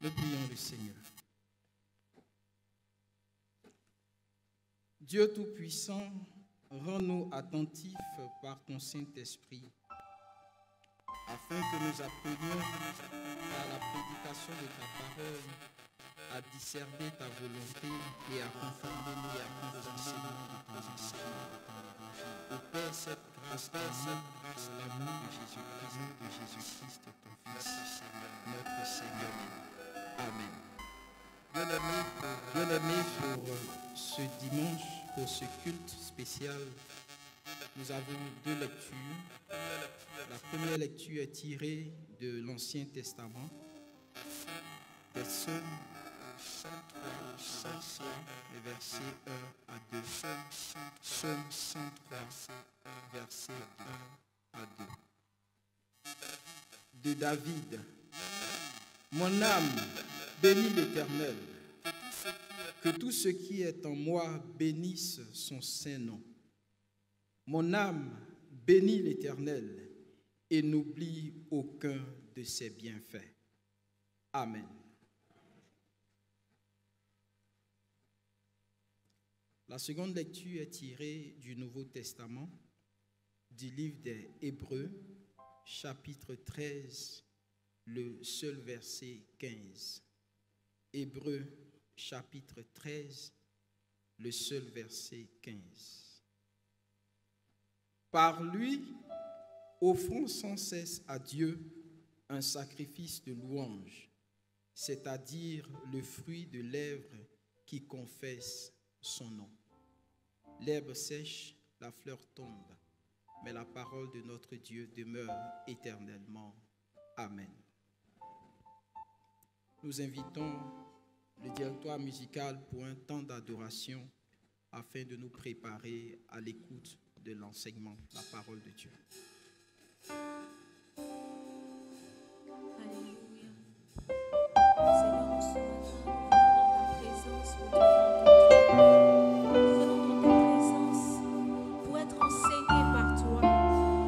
Nous prions le Seigneur. Dieu Tout-Puissant, rends-nous attentifs par ton Saint-Esprit, afin que nous apprenions par la prédication de ta parole à discerner ta volonté et à conformer-nous à nos enseignements de ton enseignement. Au Père, cette grâce, l'amour de Jésus-Christ, ton Fils, notre Seigneur. Amen. Bien-aimés, pour ce dimanche, pour ce culte spécial, nous avons deux lectures. La première lecture est tirée de l'Ancien Testament, des Psaumes 103, les versets 1 à 2. Psaume 103, versets 1 à 2. De David. Mon âme bénit l'Éternel. Que tout ce qui est en moi bénisse son saint nom. Mon âme bénit l'Éternel et n'oublie aucun de ses bienfaits. Amen. La seconde lecture est tirée du Nouveau Testament, du livre des Hébreux, chapitre 13, le seul verset 15. Hébreux, chapitre 13, le seul verset 15. Par lui, offrons sans cesse à Dieu un sacrifice de louange, c'est-à-dire le fruit de lèvres qui confessent son nom. L'herbe sèche, la fleur tombe, mais la parole de notre Dieu demeure éternellement. Amen. Nous invitons le directoire musical pour un temps d'adoration afin de nous préparer à l'écoute de l'enseignement, la parole de Dieu. Alléluia. Seigneur, nous ce matin, nous venons dans ta présence pour te rencontrer. Nous venons dans ta présence pour être enseignés par toi.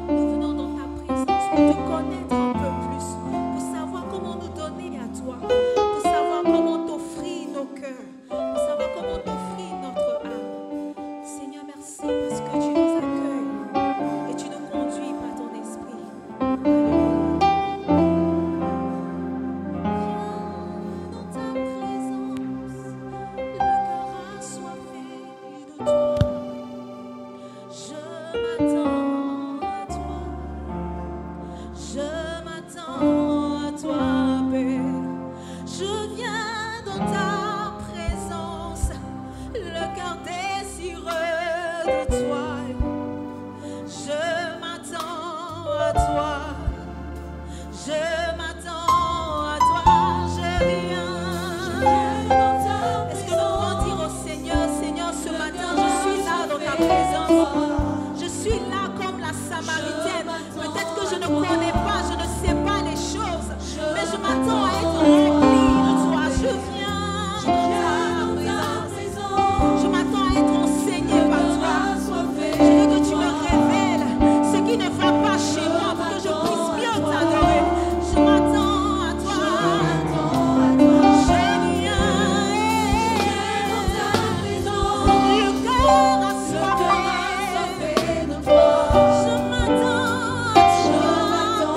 Nous venons dans ta présence pour te connaître un peu plus, pour savoir comment nous donner à toi, pour savoir comment t'offrir nos cœurs, pour savoir comment t'offrir notre âme. Seigneur, merci parce que tu nous accueilles et tu nous conduis par ton esprit. Alléluia. Dans ta présence, le cœur assoiffé de toi. Je m'attends à toi. Je m'attends à toi, Père. Je viens dans ta présence, le cœur désireux de toi. Je m'attends à toi. Je m'attends à toi, je viens dans ta présence. Est-ce que nous pouvons dire au Seigneur, Seigneur, ce matin, je suis là dans ta présence. Je suis là comme la Samaritaine. Peut-être que je ne connais pas, je ne sais pas les choses, mais je m'attends à être remplie de toi. Je viens dans ta présence. Je m'attends à être enseignée par toi. Je veux que tu me révèles ce qui ne va pas chez moi pour que je puisse bien t'adorer. Je m'attends à toi. Je viens dans ta présence. Le cœur assoiffé de toi. Je m'attends à toi.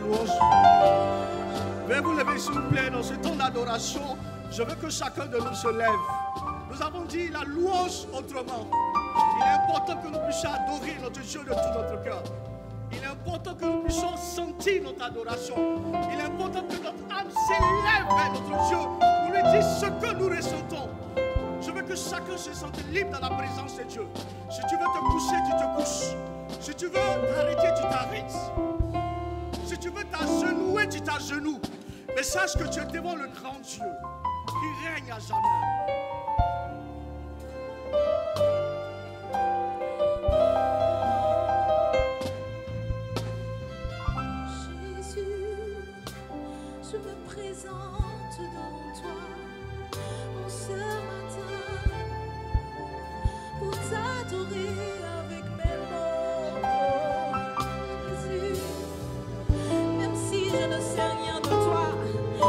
louange. Veuillez vous lever s'il vous plaît dans ce temps d'adoration. Je veux que chacun de nous se lève. Nous avons dit la louange autrement. Il est important que nous puissions adorer notre Dieu de tout notre cœur. Il est important que nous puissions sentir notre adoration. Il est important que notre âme s'élève vers notre Dieu pour lui dire ce que nous ressentons. Je veux que chacun se sente libre dans la présence de Dieu. Si tu veux te coucher, tu te couches. Si tu veux t'arrêter, tu t'arrêtes. Si tu veux t'agenouiller, tu t'agenouilles. Mais sache que tu es devant le grand Dieu qui règne à jamais. Je me présente devant toi en ce matin pour t'adorer avec mes mots. Jésus, même si je ne sais rien de toi, oh,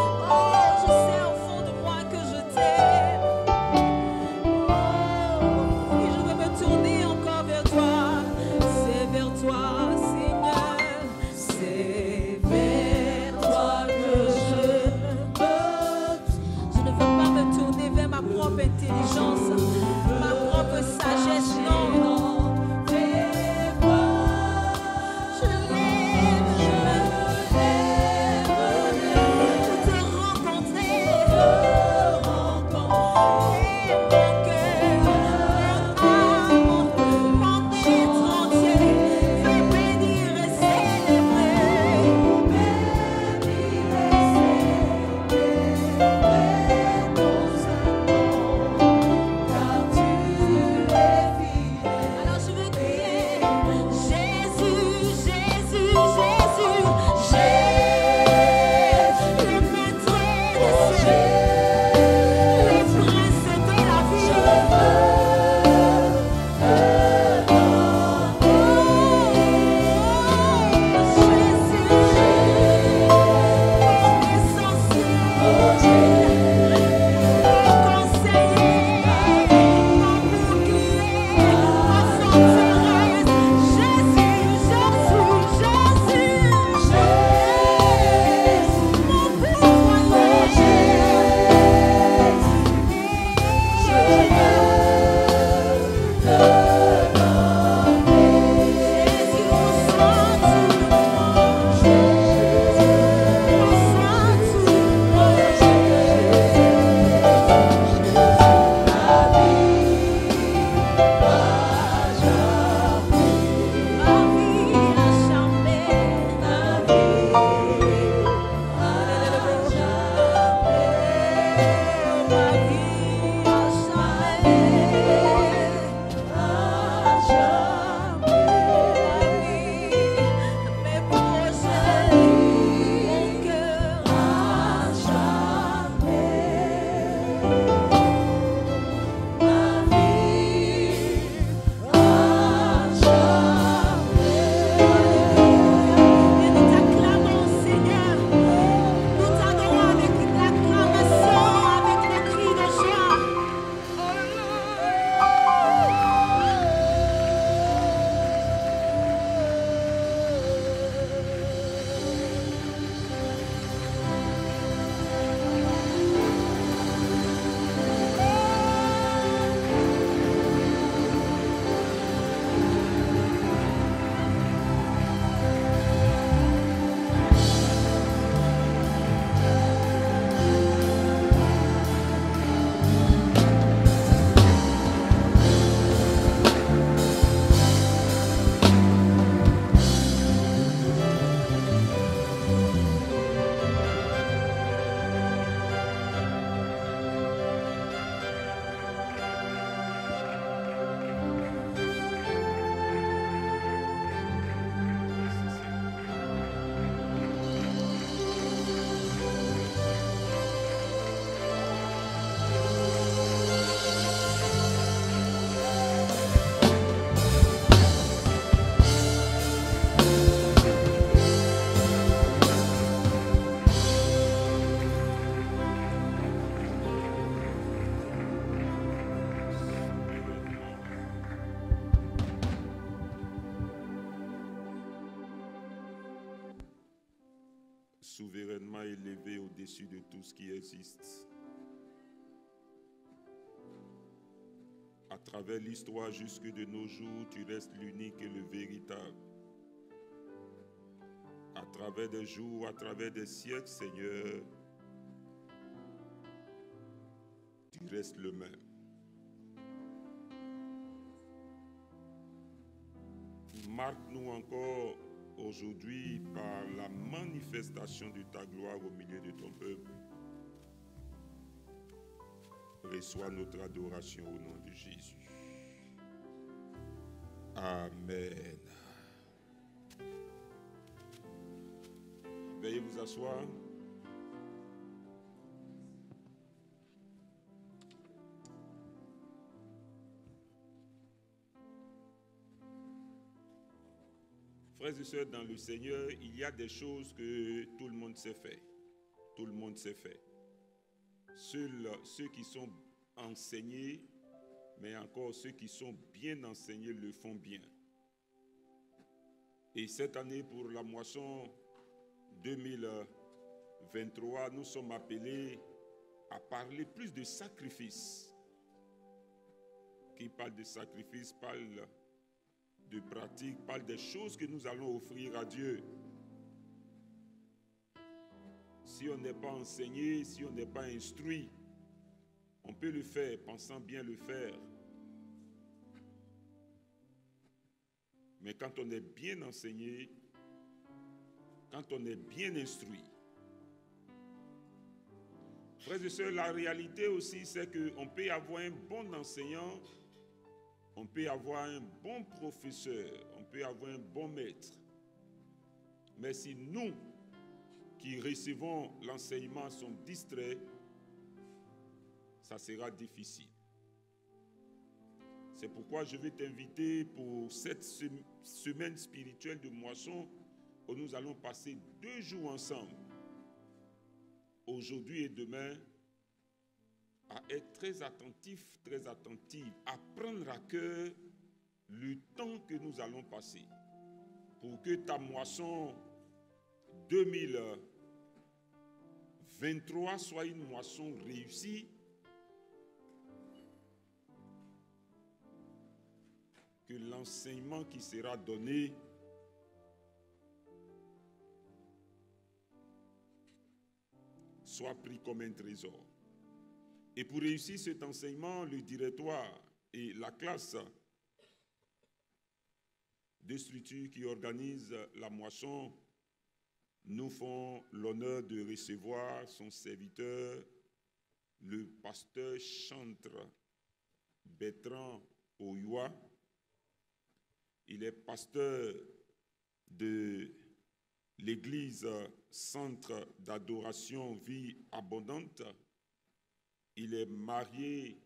je sais au fond de moi que je t'aime. Oh, et je veux me tourner encore vers toi. C'est vers toi, Seigneur. C'est vers toi que je ne veux pas me tourner vers ma propre intelligence, ma propre sagesse, non. Je lève souverainement élevé au-dessus de tout ce qui existe. À travers l'histoire jusque de nos jours, tu restes l'unique et le véritable. À travers des jours, à travers des siècles, Seigneur, tu restes le même. Marque-nous encore aujourd'hui par la manifestation de ta gloire au milieu de ton peuple. Reçois notre adoration au nom de Jésus. Amen. Veuillez vous asseoir. Frères et sœurs, dans le Seigneur, il y a des choses que tout le monde sait faire. Tout le monde sait faire. Ceux qui sont enseignés, mais encore ceux qui sont bien enseignés le font bien. Et cette année, pour la moisson 2023, nous sommes appelés à parler plus de sacrifice. Qui parle de sacrifice, parle de pratique, parle des choses que nous allons offrir à Dieu. Si on n'est pas enseigné, si on n'est pas instruit, on peut le faire, pensant bien le faire. Mais quand on est bien enseigné, quand on est bien instruit, frères et sœurs, la réalité aussi, c'est qu'on peut avoir un bon enseignant, on peut avoir un bon professeur, on peut avoir un bon maître. Mais si nous, qui recevons l'enseignement, sommes distraits, ça sera difficile. C'est pourquoi je vais t'inviter pour cette semaine spirituelle de moisson où nous allons passer 2 jours ensemble, aujourd'hui et demain, à être très attentif, à prendre à cœur le temps que nous allons passer pour que ta moisson 2023 soit une moisson réussie, que l'enseignement qui sera donné soit pris comme un trésor. Et pour réussir cet enseignement, le directoire et la classe de structure qui organisent la moisson nous font l'honneur de recevoir son serviteur, le pasteur chantre Bertrand Oyoua. Il est pasteur de l'église Centre d'adoration Vie Abondante. Il est marié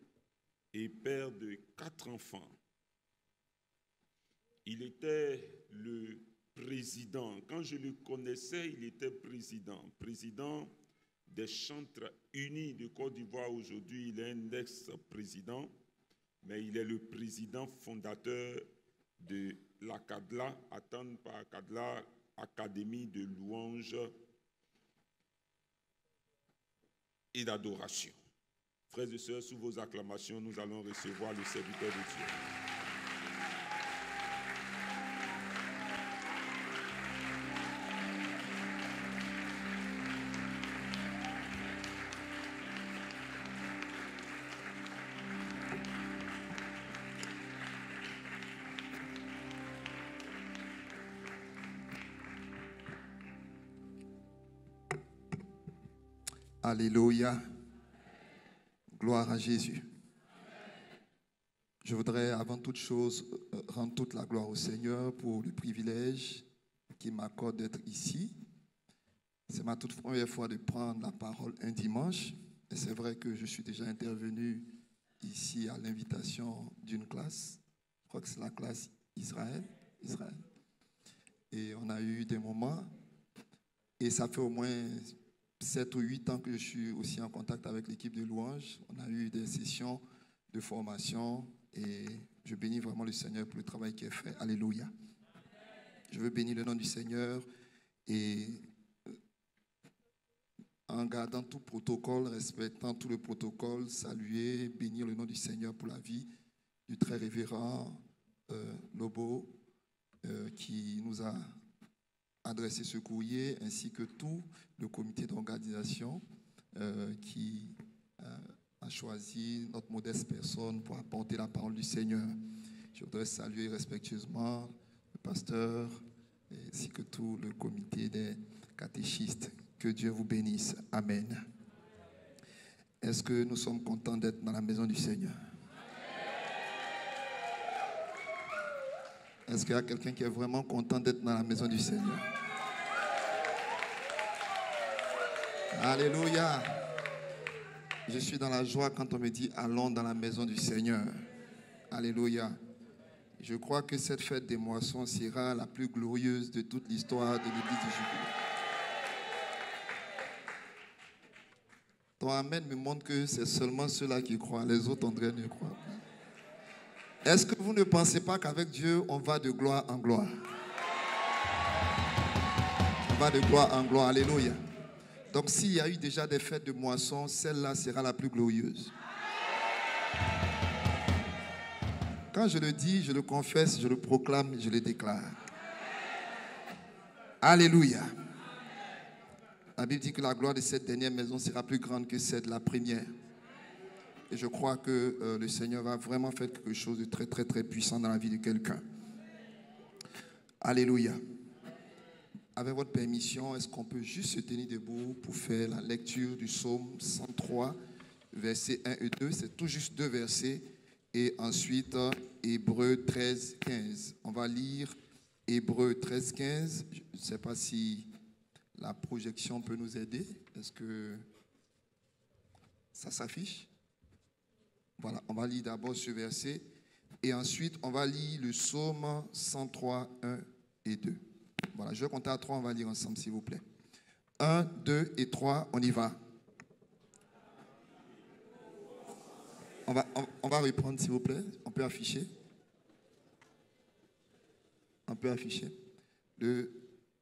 et père de 4 enfants. Il était le président. Quand je le connaissais, il était président des Chantres Unis de Côte d'Ivoire. Aujourd'hui, il est un ex-président, mais il est le président fondateur de l'ACADLA, attendre par ACADLA, Académie de louange et d'adoration. Frères et sœurs, sous vos acclamations, nous allons recevoir le serviteur de Dieu. Alléluia. Gloire à Jésus. Je voudrais avant toute chose rendre toute la gloire au Seigneur pour le privilège qu'il m'accorde d'être ici. C'est ma toute première fois de prendre la parole un dimanche. Et c'est vrai que je suis déjà intervenu ici à l'invitation d'une classe. Je crois que c'est la classe Israël. Et on a eu des moments. Et ça fait au moins 7 ou 8 ans que je suis aussi en contact avec l'équipe de louange. On a eu des sessions de formation et je bénis vraiment le Seigneur pour le travail qui est fait. Alléluia. Je veux bénir le nom du Seigneur et gardant tout protocole, respectant tout le protocole, saluer, bénir le nom du Seigneur pour la vie du très révérend Lobo qui nous a adressé ce courrier, ainsi que tout le comité d'organisation qui a choisi notre modeste personne pour apporter la parole du Seigneur. Je voudrais saluer respectueusement le pasteur ainsi que tout le comité des catéchistes. Que Dieu vous bénisse. Amen. Est-ce que nous sommes contents d'être dans la maison du Seigneur? Est-ce qu'il y a quelqu'un qui est vraiment content d'être dans la maison du Seigneur? Alléluia. Je suis dans la joie quand on me dit allons dans la maison du Seigneur. Alléluia. Je crois que cette fête des moissons sera la plus glorieuse de toute l'histoire de l'Église du Jubilé. Ton amen me montre que c'est seulement ceux-là qui croient. Les autres, André, ne croient pas. Est-ce que vous ne pensez pas qu'avec Dieu, on va de gloire en gloire? On va de gloire en gloire. Alléluia. Donc, s'il y a eu déjà des fêtes de moisson, celle-là sera la plus glorieuse. Quand je le dis, je le confesse, je le proclame, je le déclare. Alléluia. La Bible dit que la gloire de cette dernière maison sera plus grande que celle de la première. Et je crois que le Seigneur va vraiment faire quelque chose de très, très, très puissant dans la vie de quelqu'un. Alléluia. Avec votre permission, est-ce qu'on peut juste se tenir debout pour faire la lecture du psaume 103, versets 1 et 2. C'est tout juste 2 versets. Et ensuite, Hébreux 13, 15. On va lire Hébreux 13, 15. Je ne sais pas si la projection peut nous aider. Est-ce que ça s'affiche? Voilà, on va lire d'abord ce verset. Et ensuite, on va lire le psaume 103, 1 et 2. Voilà, je vais compter à 3, on va lire ensemble, s'il vous plaît. 1, 2 et 3, on y va. On va reprendre, s'il vous plaît. On peut afficher. On peut afficher.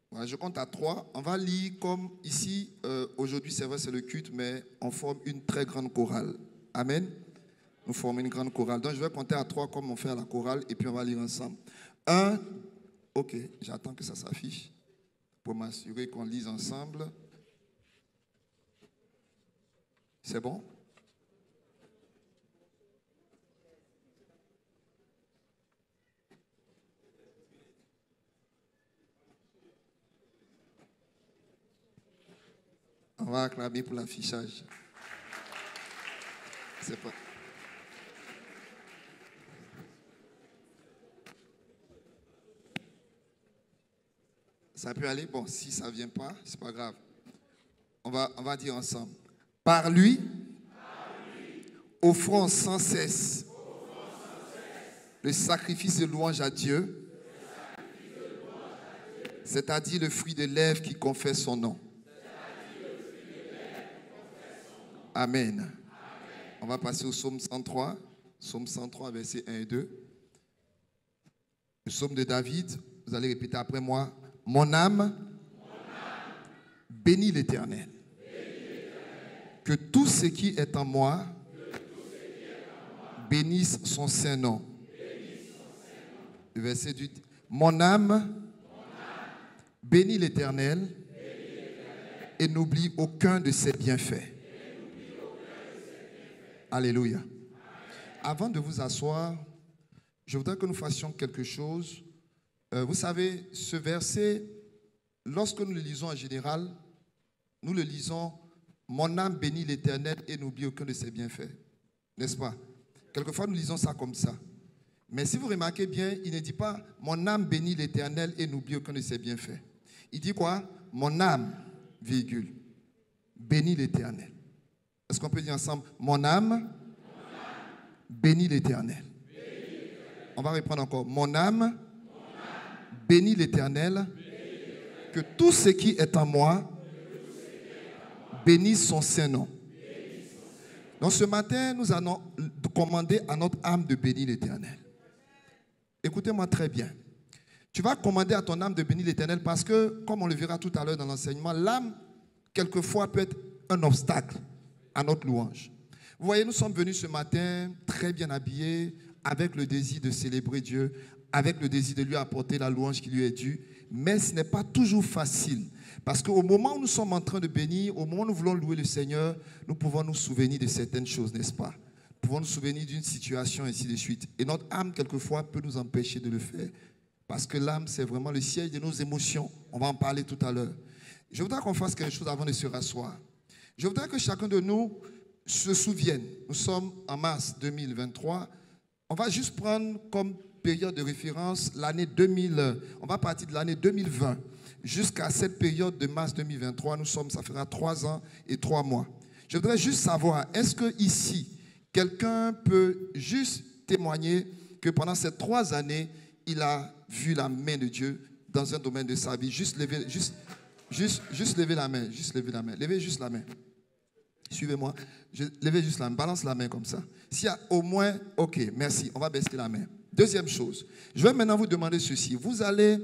Voilà, je compte à 3. On va lire comme ici, aujourd'hui, c'est vrai, c'est le culte, mais on forme une très grande chorale. Amen. Nous formons une grande chorale. Donc, je vais compter à 3 comme on fait à la chorale, et puis on va lire ensemble. 1, ok, j'attends que ça s'affiche pour m'assurer qu'on lise ensemble. C'est bon? On va acclamer pour l'affichage. C'est pas. Ça peut aller? Bon, si ça ne vient pas, c'est pas grave. On va dire ensemble. Par lui, offrons sans cesse le sacrifice de louange à Dieu, c'est-à-dire le fruit des lèvres qui confesse son nom. Amen. Amen. On va passer au psaume 103. Psaume 103, versets 1 et 2. Le psaume de David, vous allez répéter après moi. Mon âme, bénit l'Éternel. Que tout ce qui est en moi, bénisse son saint nom. Le verset 8. Mon âme, bénit l'Éternel et n'oublie aucun de ses bienfaits. Alléluia. Avant de vous asseoir, je voudrais que nous fassions quelque chose. Vous savez, ce verset, lorsque nous le lisons en général, nous le lisons « Mon âme bénit l'Éternel et n'oublie aucun de ses bienfaits ». N'est-ce pas? Quelquefois, nous lisons ça comme ça. Mais si vous remarquez bien, il ne dit pas « Mon âme bénit l'Éternel et n'oublie aucun de ses bienfaits ». Il dit quoi? « Mon âme, virgule, bénit l'Éternel ». Est-ce qu'on peut dire ensemble « Mon âme, bénit l'Éternel ». On va reprendre encore « Mon âme, bénit l'Éternel, que tout ce qui est en moi bénisse son saint nom. » Donc ce matin, nous allons commander à notre âme de bénir l'Éternel. Écoutez-moi très bien. Tu vas commander à ton âme de bénir l'Éternel parce que, comme on le verra tout à l'heure dans l'enseignement, l'âme, quelquefois, peut être un obstacle à notre louange. Vous voyez, nous sommes venus ce matin très bien habillés, avec le désir de célébrer Dieu, avec le désir de lui apporter la louange qui lui est due. Mais ce n'est pas toujours facile. Parce qu'au moment où nous sommes en train de bénir, au moment où nous voulons louer le Seigneur, nous pouvons nous souvenir de certaines choses, n'est-ce pas? Nous pouvons nous souvenir d'une situation, et ainsi de suite. Et notre âme, quelquefois, peut nous empêcher de le faire. Parce que l'âme, c'est vraiment le siège de nos émotions. On va en parler tout à l'heure. Je voudrais qu'on fasse quelque chose avant de se rasseoir. Je voudrais que chacun de nous se souvienne. Nous sommes en mars 2023. On va juste prendre comme période de référence l'année 2000. On va partir de l'année 2020 jusqu'à cette période de mars 2023. Ça fera 3 ans et 3 mois. Je voudrais juste savoir, est-ce que ici, quelqu'un peut juste témoigner que pendant ces 3 années, il a vu la main de Dieu dans un domaine de sa vie? Juste lever la main. Juste lever la main. Levez juste la main. Suivez-moi. Levez juste la main. Balance la main comme ça. S'il y a au moins, ok, merci. On va baisser la main. Deuxième chose. Je vais maintenant vous demander ceci. Vous allez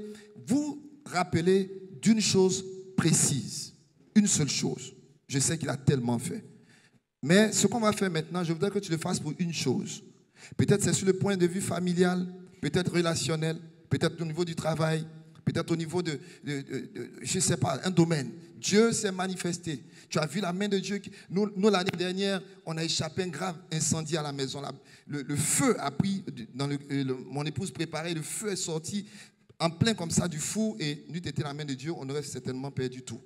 vous rappeler d'une chose précise. Une seule chose. Je sais qu'il a tellement fait. Mais ce qu'on va faire maintenant, je voudrais que tu le fasses pour une chose. Peut-être c'est sur le point de vue familial, peut-être relationnel, peut-être au niveau du travail, peut-être au niveau de je ne sais pas, un domaine. Dieu s'est manifesté. Tu as vu la main de Dieu. Nous l'année dernière, on a échappé un grave incendie à la maison. Le feu a pris, mon épouse préparait, le feu est sorti en plein comme ça du four et n'eût été la main de Dieu, on aurait certainement perdu tout.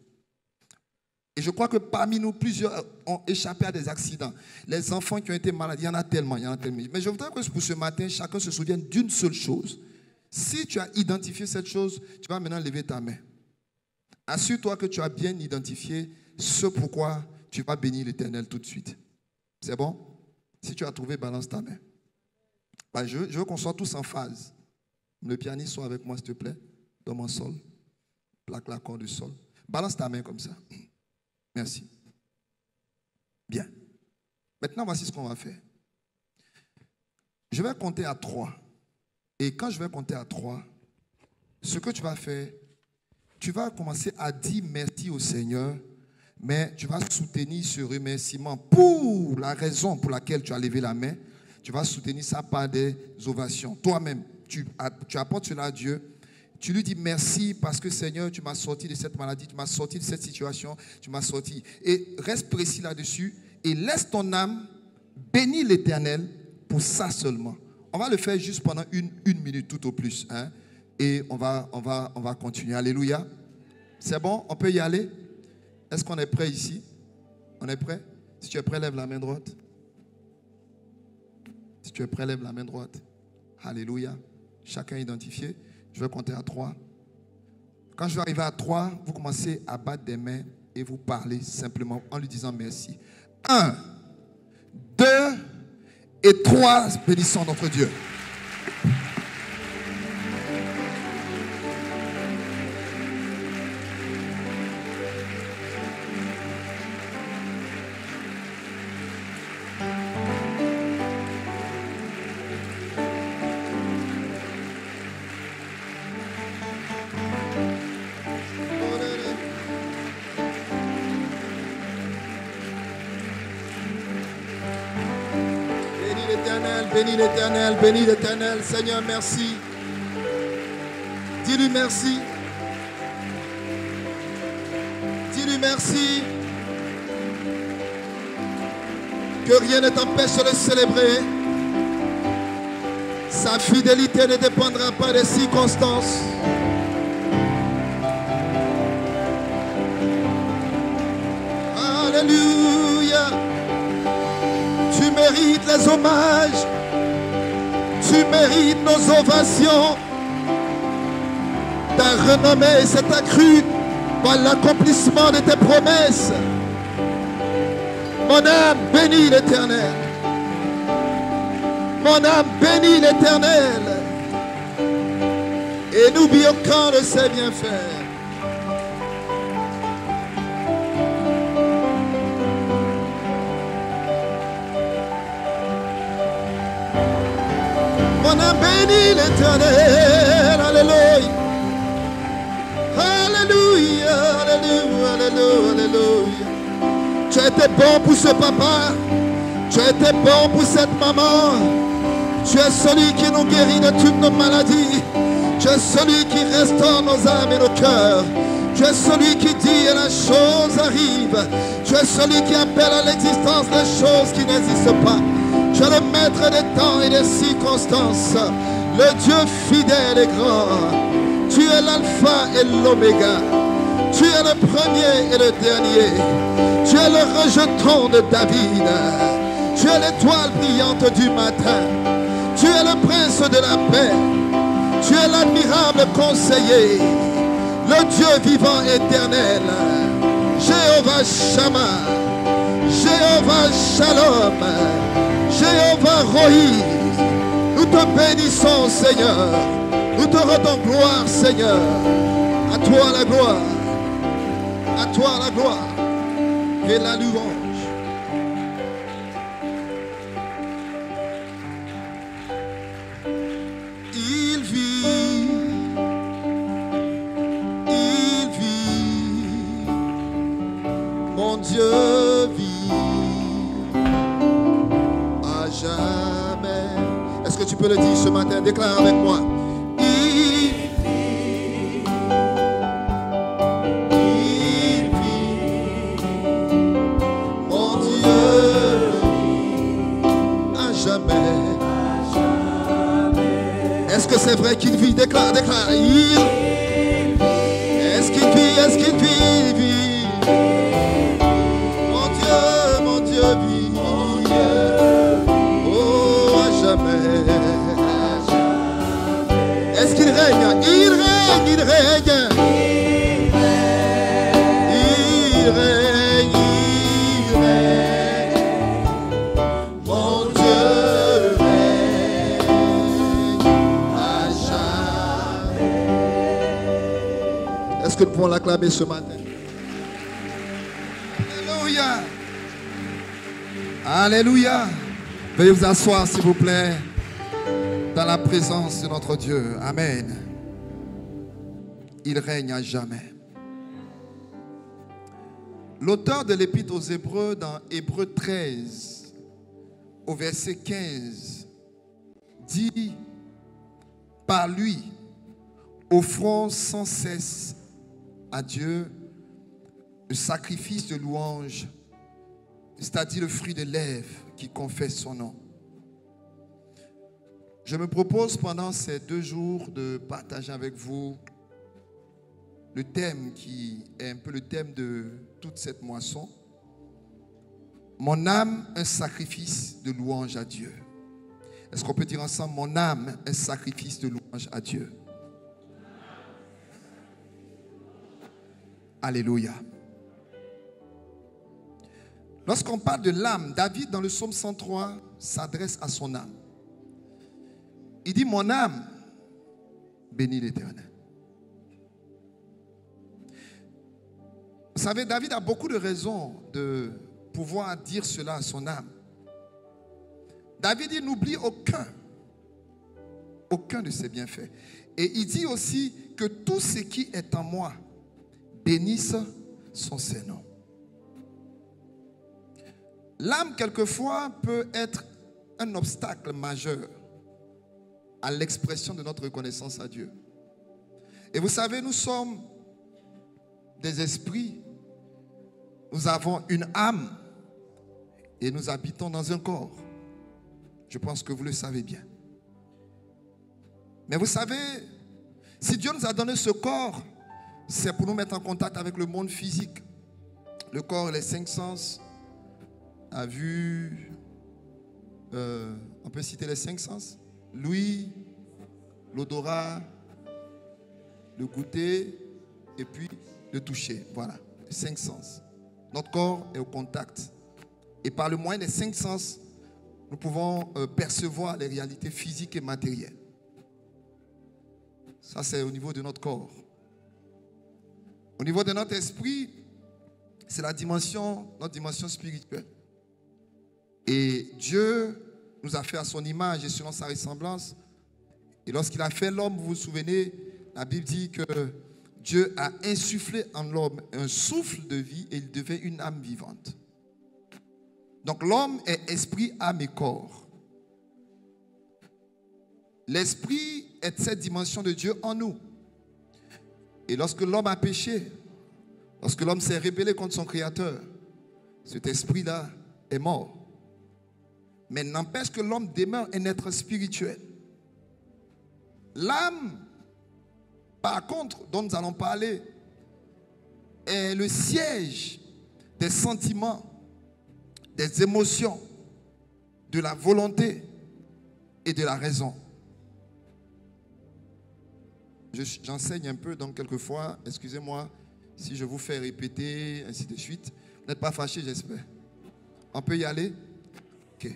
Et je crois que parmi nous, plusieurs ont échappé à des accidents. Les enfants qui ont été malades, il y en a tellement. Mais je voudrais que pour ce matin, chacun se souvienne d'une seule chose. Si tu as identifié cette chose, tu vas maintenant lever ta main. Assure-toi que tu as bien identifié ce pourquoi tu vas bénir l'Éternel tout de suite. C'est bon? Si tu as trouvé, balance ta main. Je veux qu'on soit tous en phase. Le pianiste soit avec moi, s'il te plaît. Donne mon sol. Plaque l'accord du sol. Balance ta main comme ça. Merci. Bien. Maintenant, voici ce qu'on va faire. Je vais compter à 3. Et quand je vais compter à 3, ce que tu vas faire, tu vas commencer à dire merci au Seigneur, mais tu vas soutenir ce remerciement pour la raison pour laquelle tu as levé la main. Tu vas soutenir ça par des ovations. Toi-même, tu apportes cela à Dieu. Tu lui dis merci parce que Seigneur, tu m'as sorti de cette maladie, tu m'as sorti de cette situation, tu m'as sorti. Et reste précis là-dessus et laisse ton âme bénir l'Éternel pour ça seulement. On va le faire juste pendant une minute tout au plus. Hein? Et on va continuer. Alléluia. C'est bon? On peut y aller? Est-ce qu'on est prêt ici? On est prêt? Si tu es prêt, lève la main droite. Si tu es prêt, lève la main droite. Alléluia. Chacun identifié. Je vais compter à 3. Quand je vais arriver à 3, vous commencez à battre des mains et vous parlez simplement en lui disant merci. 1, 2 et 3. Bénissons notre Dieu. Bénis l'Éternel, Seigneur, merci. Dis-lui merci. Dis-lui merci. Que rien ne t'empêche de célébrer. Sa fidélité ne dépendra pas des circonstances. Alléluia. Tu mérites les hommages. Tu mérites nos ovations. Ta renommée s'est accrue par l'accomplissement de tes promesses. Mon âme bénit l'Éternel. Mon âme bénit l'Éternel. Et n'oublions qu'en de ses bienfaits. On a béni l'Éternel, alléluia, alléluia, alléluia, alléluia, alléluia. Tu as été bon pour ce papa. Tu as été bon pour cette maman. Tu es celui qui nous guérit de toutes nos maladies. Tu es celui qui restaure nos âmes et nos cœurs. Tu es celui qui dit et la chose arrive. Tu es celui qui appelle à l'existence les choses qui n'existent pas. Tu es le maître des temps et des circonstances. Le Dieu fidèle et grand. Tu es l'alpha et l'oméga. Tu es le premier et le dernier. Tu es le rejeton de David. Tu es l'étoile brillante du matin. Tu es le prince de la paix. Tu es l'admirable conseiller. Le Dieu vivant éternel. Jéhovah Shammah. Jéhovah Shalom. Jéhovah Rohi. Nous te bénissons, Seigneur. Nous te rendons gloire, Seigneur. À toi la gloire. À toi la gloire. Et la louange. Il vit. Il vit. Mon Dieu vit. À jamais. Est-ce que tu peux le dire ce matin? Déclare avec moi. Est-ce que c'est vrai qu'il vit? Déclare, déclare. Est-ce qu'il vit? Est-ce qu'il vit? Il vit. Mon Dieu vit. Oh, à jamais. Est-ce qu'il règne? Il règne, il règne. Il règne, il règne. Mon Dieu règne à jamais. Est-ce que nous pouvons l'acclamer ce matin? Alléluia. Alléluia. Veuillez vous asseoir, s'il vous plaît, dans la présence de notre Dieu. Amen. Il règne à jamais. L'auteur de l'Épître aux Hébreux, dans Hébreux 13, au verset 15, dit: par lui, offrons sans cesse à Dieu le sacrifice de louange, c'est-à-dire le fruit des lèvres qui confesse son nom. Je me propose pendant ces 2 jours de partager avec vous le thème qui est un peu le thème de toute cette moisson. Mon âme, un sacrifice de louange à Dieu. Est-ce qu'on peut dire ensemble, mon âme, un sacrifice de louange à Dieu? Alléluia. Lorsqu'on parle de l'âme, David dans le psaume 103 s'adresse à son âme. Il dit: mon âme bénit l'Éternel. Vous savez, David a beaucoup de raisons de pouvoir dire cela à son âme. David dit: n'oublie aucun de ses bienfaits. Et il dit aussi que tout ce qui est en moi bénisse son Saint-Nom. L'âme, quelquefois, peut être un obstacle majeur à l'expression de notre reconnaissance à Dieu. Et vous savez, nous sommes des esprits, nous avons une âme et nous habitons dans un corps. Je pense que vous le savez bien. Mais vous savez, si Dieu nous a donné ce corps, c'est pour nous mettre en contact avec le monde physique. Le corps, les 5 sens, la vue, on peut citer les 5 sens: l'ouïe, l'odorat, le goûter et puis le toucher. Voilà, les 5 sens. Notre corps est au contact. Et par le moyen des 5 sens, nous pouvons percevoir les réalités physiques et matérielles. Ça, c'est au niveau de notre corps. Au niveau de notre esprit, c'est notre dimension spirituelle. Et Dieu nous a fait à son image et selon sa ressemblance. Et lorsqu'il a fait l'homme, vous vous souvenez, la Bible dit que Dieu a insufflé en l'homme un souffle de vie et il devait une âme vivante. Donc l'homme est esprit, âme et corps. L'esprit est cette dimension de Dieu en nous. Et lorsque l'homme a péché, lorsque l'homme s'est rébellé contre son Créateur, cet esprit-là est mort. Mais n'empêche que l'homme demeure un être spirituel. L'âme, par contre, dont nous allons parler, est le siège des sentiments, des émotions, de la volonté et de la raison. J'enseigne un peu, donc quelquefois, excusez-moi si je vous fais répéter, ainsi de suite. Vous n'êtes pas fâchés, j'espère. On peut y aller? Ok.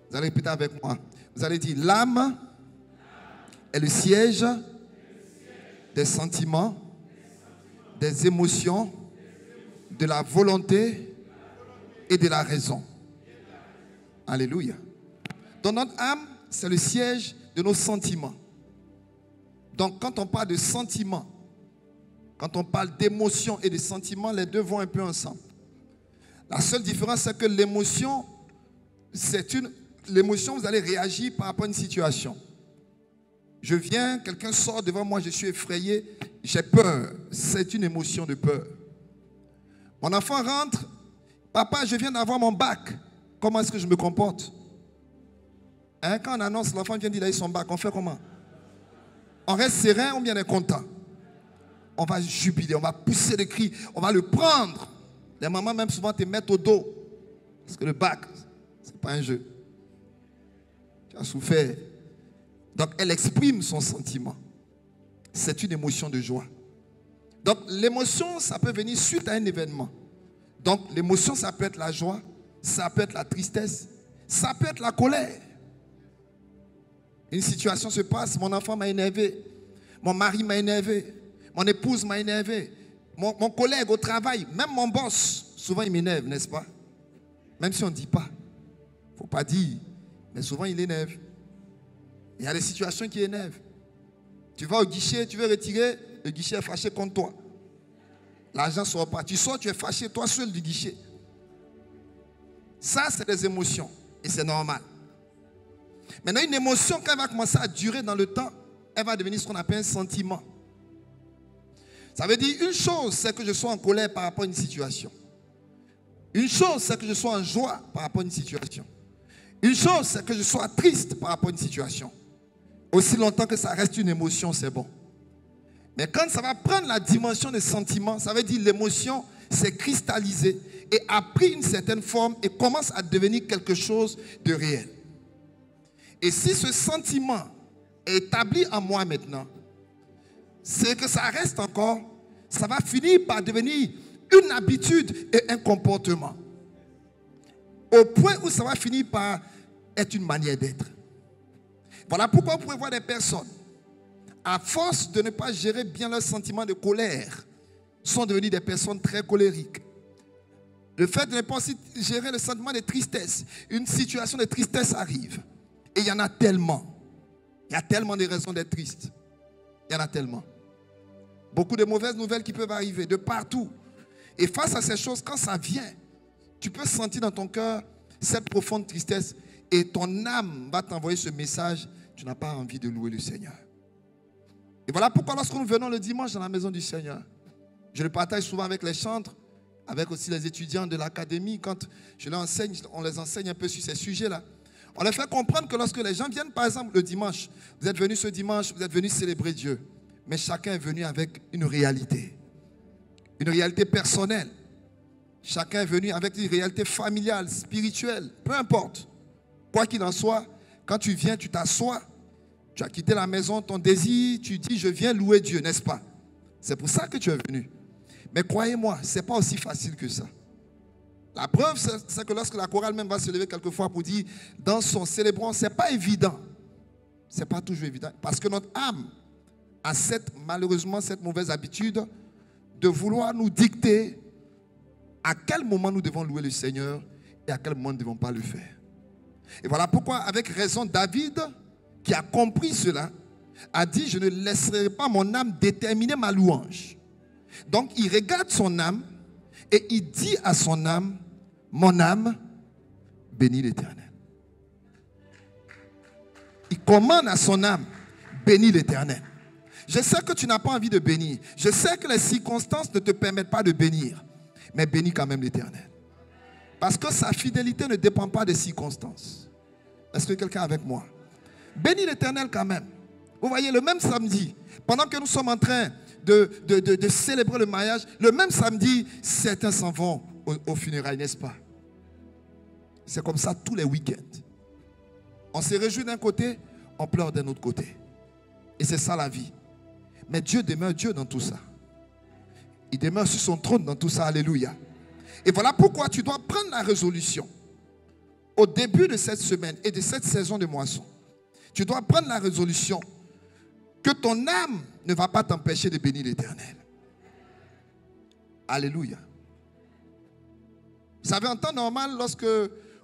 Vous allez répéter avec moi. Vous allez dire, l'âme est le siège des sentiments, des émotions, de la volonté et de la raison. Alléluia. Donc notre âme, c'est le siège de nos sentiments. Donc quand on parle de sentiments, quand on parle d'émotions et de sentiments, les deux vont un peu ensemble. La seule différence, c'est que l'émotion, l'émotion, vous allez réagir par rapport à une situation. Je viens, quelqu'un sort devant moi, je suis effrayé, j'ai peur. C'est une émotion de peur. Mon enfant rentre, papa, je viens d'avoir mon bac. Comment est-ce que je me comporte? Quand on annonce, l'enfant vient d'il a eu son bac, on fait comment? On reste serein ou bien on est content? On va jubiler, on va pousser les cris, on va le prendre. Les mamans même souvent te mettent au dos. Parce que le bac, ce n'est pas un jeu. Tu as souffert. Donc elle exprime son sentiment. C'est une émotion de joie. Donc l'émotion, ça peut venir suite à un événement. Donc l'émotion, ça peut être la joie, ça peut être la tristesse, ça peut être la colère. Une situation se passe, mon enfant m'a énervé, mon mari m'a énervé, mon épouse m'a énervé, mon collègue au travail, même mon boss, souvent il m'énerve, n'est-ce pas? Même si on ne dit pas. Il ne faut pas dire, mais souvent il énerve. Il y a des situations qui énervent. Tu vas au guichet, tu veux retirer, le guichet est fâché contre toi. L'argent ne sort pas. Tu sors, tu es fâché, toi seul du guichet. Ça, c'est des émotions. Et c'est normal. Maintenant, une émotion, quand elle va commencer à durer dans le temps, elle va devenir ce qu'on appelle un sentiment. Ça veut dire, une chose, c'est que je sois en colère par rapport à une situation. Une chose, c'est que je sois en joie par rapport à une situation. Une chose, c'est que je sois triste par rapport à une situation. Aussi longtemps que ça reste une émotion, c'est bon. Mais quand ça va prendre la dimension des sentiments, ça veut dire l'émotion s'est cristallisée et a pris une certaine forme et commence à devenir quelque chose de réel. Et si ce sentiment est établi en moi maintenant, c'est que ça reste encore, ça va finir par devenir une habitude et un comportement. Au point où ça va finir par être une manière d'être. Voilà pourquoi vous pouvez voir des personnes, à force de ne pas gérer bien leurs sentiments de colère, sont devenues des personnes très colériques. Le fait de ne pas aussi gérer le sentiment de tristesse, une situation de tristesse arrive. Et il y en a tellement. Il y a tellement de raisons d'être triste. Il y en a tellement. Beaucoup de mauvaises nouvelles qui peuvent arriver de partout. Et face à ces choses, quand ça vient, tu peux sentir dans ton cœur cette profonde tristesse et ton âme va t'envoyer ce message. Tu n'as pas envie de louer le Seigneur. Et voilà pourquoi lorsque nous venons le dimanche dans la maison du Seigneur, je le partage souvent avec les chantres, avec aussi les étudiants de l'académie. Quand je leur enseigne, on les enseigne un peu sur ces sujets-là. On leur fait comprendre que lorsque les gens viennent, par exemple, le dimanche, vous êtes venus ce dimanche, vous êtes venus célébrer Dieu. Mais chacun est venu avec une réalité personnelle. Chacun est venu avec une réalité familiale, spirituelle, peu importe. Quoi qu'il en soit, quand tu viens, tu t'assois, tu as quitté la maison, ton désir, tu dis, je viens louer Dieu, n'est-ce pas? C'est pour ça que tu es venu. Mais croyez-moi, ce n'est pas aussi facile que ça. La preuve, c'est que lorsque la chorale même va se lever quelquefois pour dire, dans son célébrant, ce n'est pas évident. Ce n'est pas toujours évident. Parce que notre âme a malheureusement cette mauvaise habitude de vouloir nous dicter à quel moment nous devons louer le Seigneur et à quel moment nous ne devons pas le faire. Et voilà pourquoi, avec raison, David, qui a compris cela, a dit, je ne laisserai pas mon âme déterminer ma louange. Donc, il regarde son âme et il dit à son âme, mon âme, bénis l'Éternel. Il commande à son âme, bénis l'Éternel. Je sais que tu n'as pas envie de bénir. Je sais que les circonstances ne te permettent pas de bénir. Mais bénis quand même l'Éternel. Parce que sa fidélité ne dépend pas des circonstances. Est-ce que quelqu'un est avec moi? Bénis l'Éternel quand même. Vous voyez, le même samedi, pendant que nous sommes en train de célébrer le mariage, le même samedi, certains s'en vont aux funérailles, n'est-ce pas? C'est comme ça tous les week-ends. On se réjouit d'un côté, on pleure d'un autre côté. Et c'est ça la vie. Mais Dieu demeure Dieu dans tout ça. Il demeure sur son trône dans tout ça. Alléluia. Et voilà pourquoi tu dois prendre la résolution. Au début de cette semaine et de cette saison de moisson, tu dois prendre la résolution que ton âme ne va pas t'empêcher de bénir l'Éternel. Alléluia. Vous savez, en temps normal, lorsque